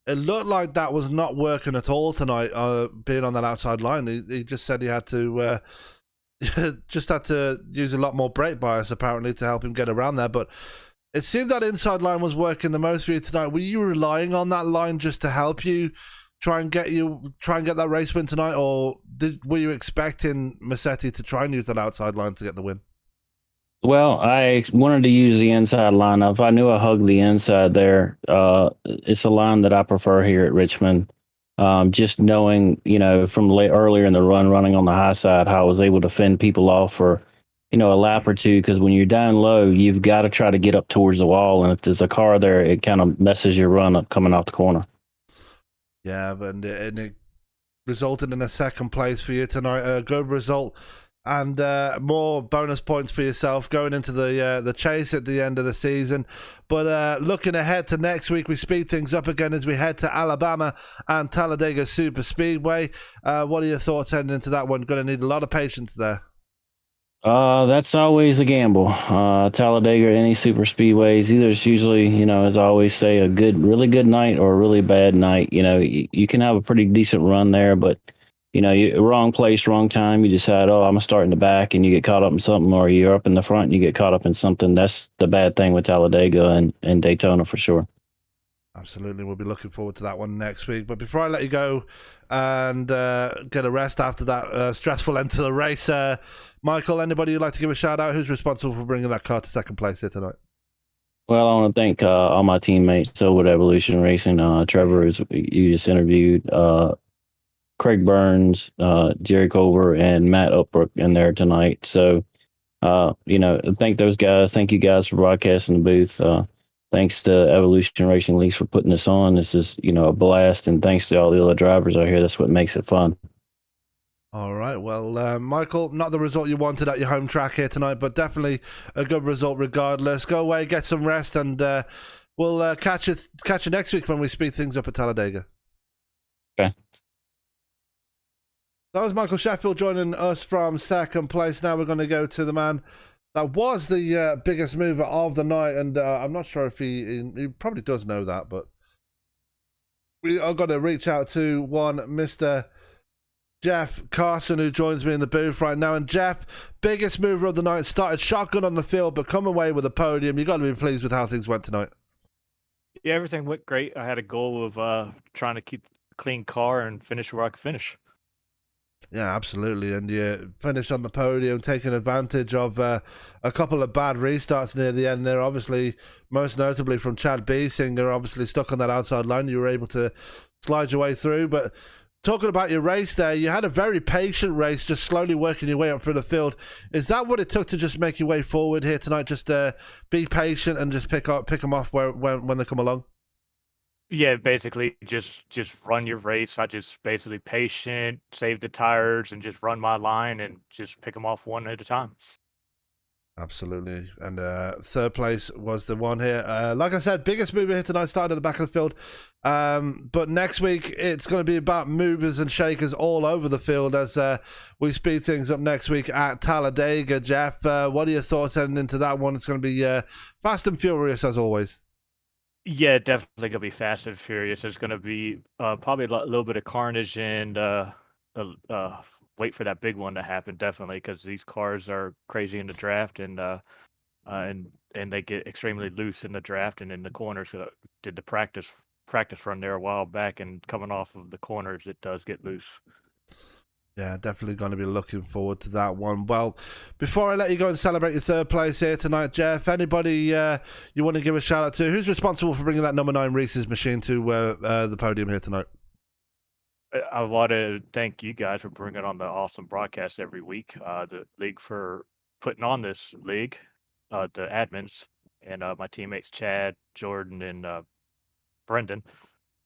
it looked like that was not working at all tonight, being on that outside line. He just said he had to use a lot more brake bias apparently to help him get around there. But it seemed that inside line was working the most for you tonight. Were you relying on that line just to help you try and get that race win tonight, or were you expecting Massetti to try and use that outside line to get the win? Well, I wanted to use the inside line. If I knew I hugged the inside there, it's a line that I prefer here at Richmond. Just knowing, from earlier in the run, running on the high side, how I was able to fend people off for, a lap or two. Because when you're down low, you've got to try to get up towards the wall. And if there's a car there, it kind of messes your run up coming off the corner. Yeah, and it resulted in a second place for you tonight. A good result. And more bonus points for yourself going into the chase at the end of the season. But looking ahead to next week, we speed things up again as we head to Alabama and Talladega Super Speedway. What are your thoughts heading into that one? Going to need a lot of patience there. That's always a gamble. Talladega or any super speedways, either it's usually, as I always say, a really good night or a really bad night. You can have a pretty decent run there, but you wrong place, wrong time. You decide, I'm gonna start in the back, and you get caught up in something, or you're up in the front and you get caught up in something. That's the bad thing with Talladega and Daytona for sure. Absolutely, we'll be looking forward to that one next week. But before I let you go and get a rest after that stressful end to the race, Michael, anybody you'd like to give a shout out? Who's responsible for bringing that car to second place here tonight? Well, I want to thank all my teammates. So with Evolution Racing, Trevor, who you just interviewed, Craig Burns, Jerry Culver, and Matt Upbrook in there tonight. So, thank those guys. Thank you guys for broadcasting the booth. Thanks to Evolution Racing Leagues for putting this on. This is, a blast. And thanks to all the other drivers out here. That's what makes it fun. All right. Well, Michael, not the result you wanted at your home track here tonight, but definitely a good result regardless. Go away, get some rest, and we'll catch you next week when we speed things up at Talladega. Okay. That was Michael Sheffield joining us from second place. Now we're going to go to the man that was the biggest mover of the night, and I'm not sure if he probably does know that, but we are going to reach out to one Mr. Jeff Carson, who joins me in the booth right now. And Jeff, biggest mover of the night, started shotgun on the field, but come away with a podium. You've got to be pleased with how things went tonight. Yeah, everything went great. I had a goal of trying to keep a clean car and finish where I could finish. Yeah, absolutely. And you finished on the podium, taking advantage of a couple of bad restarts near the end there, obviously, most notably from Chad Biesinger, obviously stuck on that outside line. You were able to slide your way through. But talking about your race there, you had a very patient race, just slowly working your way up through the field. Is that what it took to just make your way forward here tonight? Just be patient and just pick them off when they come along? Yeah, basically just run your race. I just basically patient, save the tires, and just run my line and just pick them off one at a time. Absolutely. And third place was the one here. Like I said, biggest mover here tonight, started at the back of the field. But next week, it's going to be about movers and shakers all over the field as we speed things up next week at Talladega. Jeff, what are your thoughts heading into that one? It's going to be fast and furious as always. Yeah, definitely gonna be fast and furious. There's gonna be probably a little bit of carnage and wait for that big one to happen. Definitely, because these cars are crazy in the draft and they get extremely loose in the draft and in the corners. Did the practice run there a while back, and coming off of the corners, it does get loose. Yeah, definitely going to be looking forward to that one. Well, before I let you go and celebrate your third place here tonight, Jeff, anybody you want to give a shout out to? Who's responsible for bringing that number 9 Reese's machine to the podium here tonight? I want to thank you guys for bringing on the awesome broadcast every week. The league for putting on this league, the admins, and my teammates Chad, Jordan, and Brendan,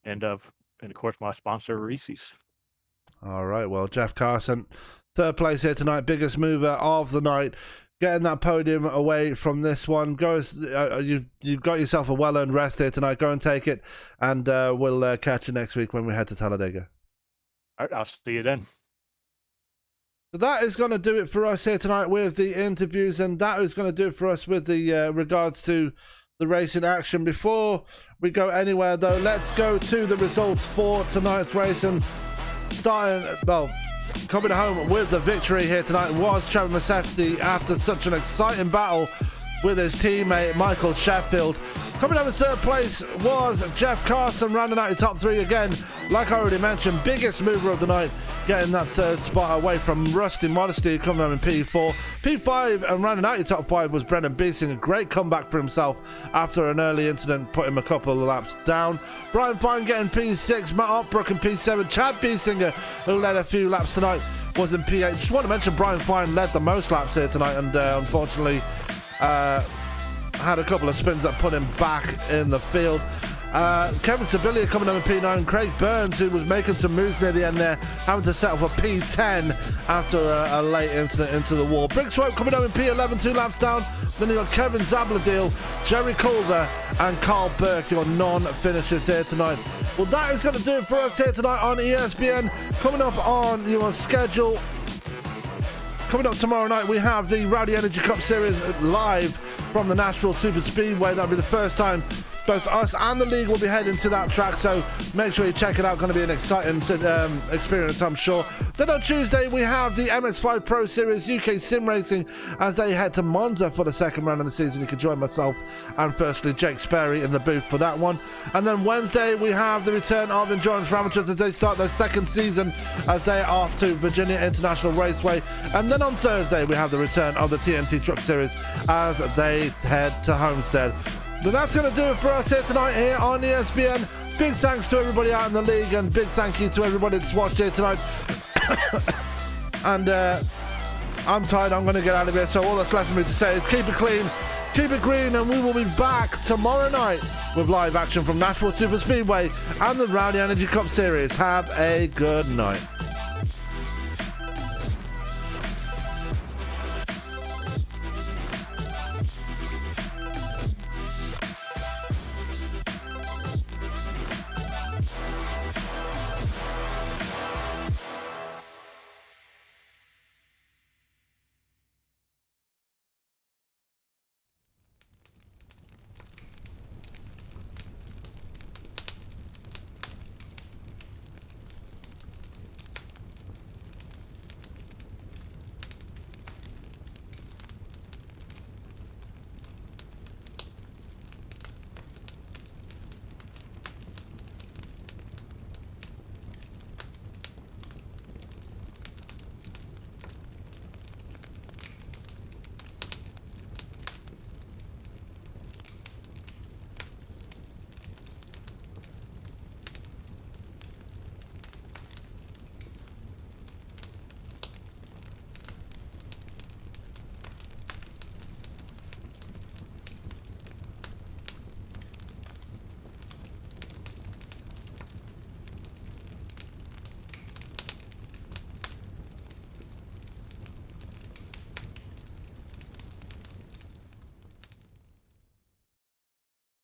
and of course my sponsor Reese's. All right, well, Jeff Carson, third place here tonight, biggest mover of the night, getting that podium away from this one. You've got yourself a well-earned rest here tonight. Go and take it, and we'll catch you next week when we head to Talladega. All right, I'll see you then. So that is going to do it for us here tonight with the interviews, and that is going to do it for us with the regards to the racing action. Before we go anywhere, though, let's go to the results for tonight's race. And coming home with the victory here tonight was Trevor Massetti after such an exciting battle with his teammate Michael Sheffield. Coming home in third place was Jeff Carson, rounding out your top 3 again. Like I already mentioned, biggest mover of the night, getting that third spot away from Rusty Modesty, coming home in P4. P5 and rounding out your top 5 was Brendan Biesinger. A great comeback for himself after an early incident, put him a couple of laps down. Brian Fine getting P6, Matt Opbrook in P7. Chad Biesinger, who led a few laps tonight, was in P8. Just want to mention Brian Fine led the most laps here tonight, and unfortunately had a couple of spins that put him back in the field. Kevin Sibilia coming up in P9. Craig Burns, who was making some moves near the end there, having to settle for P10 after a late incident into the wall. Big Swope coming up in P11, 2 laps down. Then you got Kevin Zabladil, Jerry Culver, and Carl Burke, your non-finishers here tonight. Well, that is going to do it for us here tonight on ESPN. Coming up on your schedule, coming up tomorrow night, we have the Rowdy Energy Cup Series live from the Nashville Super Speedway. That'll be the first time both us and the league will be heading to that track, so make sure you check it out. Going to be an exciting experience, I'm sure. Then on Tuesday, we have the MS5 Pro Series UK Sim Racing as they head to Monza for the second round of the season. You can join myself and firstly Jake Sperry in the booth for that one. And then Wednesday, we have the return of Endurance for Amateurs as they start their second season as they are off to Virginia International Raceway. And then on Thursday, we have the return of the TNT Truck Series as they head to Homestead. But that's going to do it for us here tonight here on ESPN. Big thanks to everybody out in the league, and big thank you to everybody that's watched here tonight. And I'm tired. I'm going to get out of here. So all that's left for me to say is keep it clean, keep it green, and we will be back tomorrow night with live action from Nashville Super Speedway and the Rowdy Energy Cup Series. Have a good night.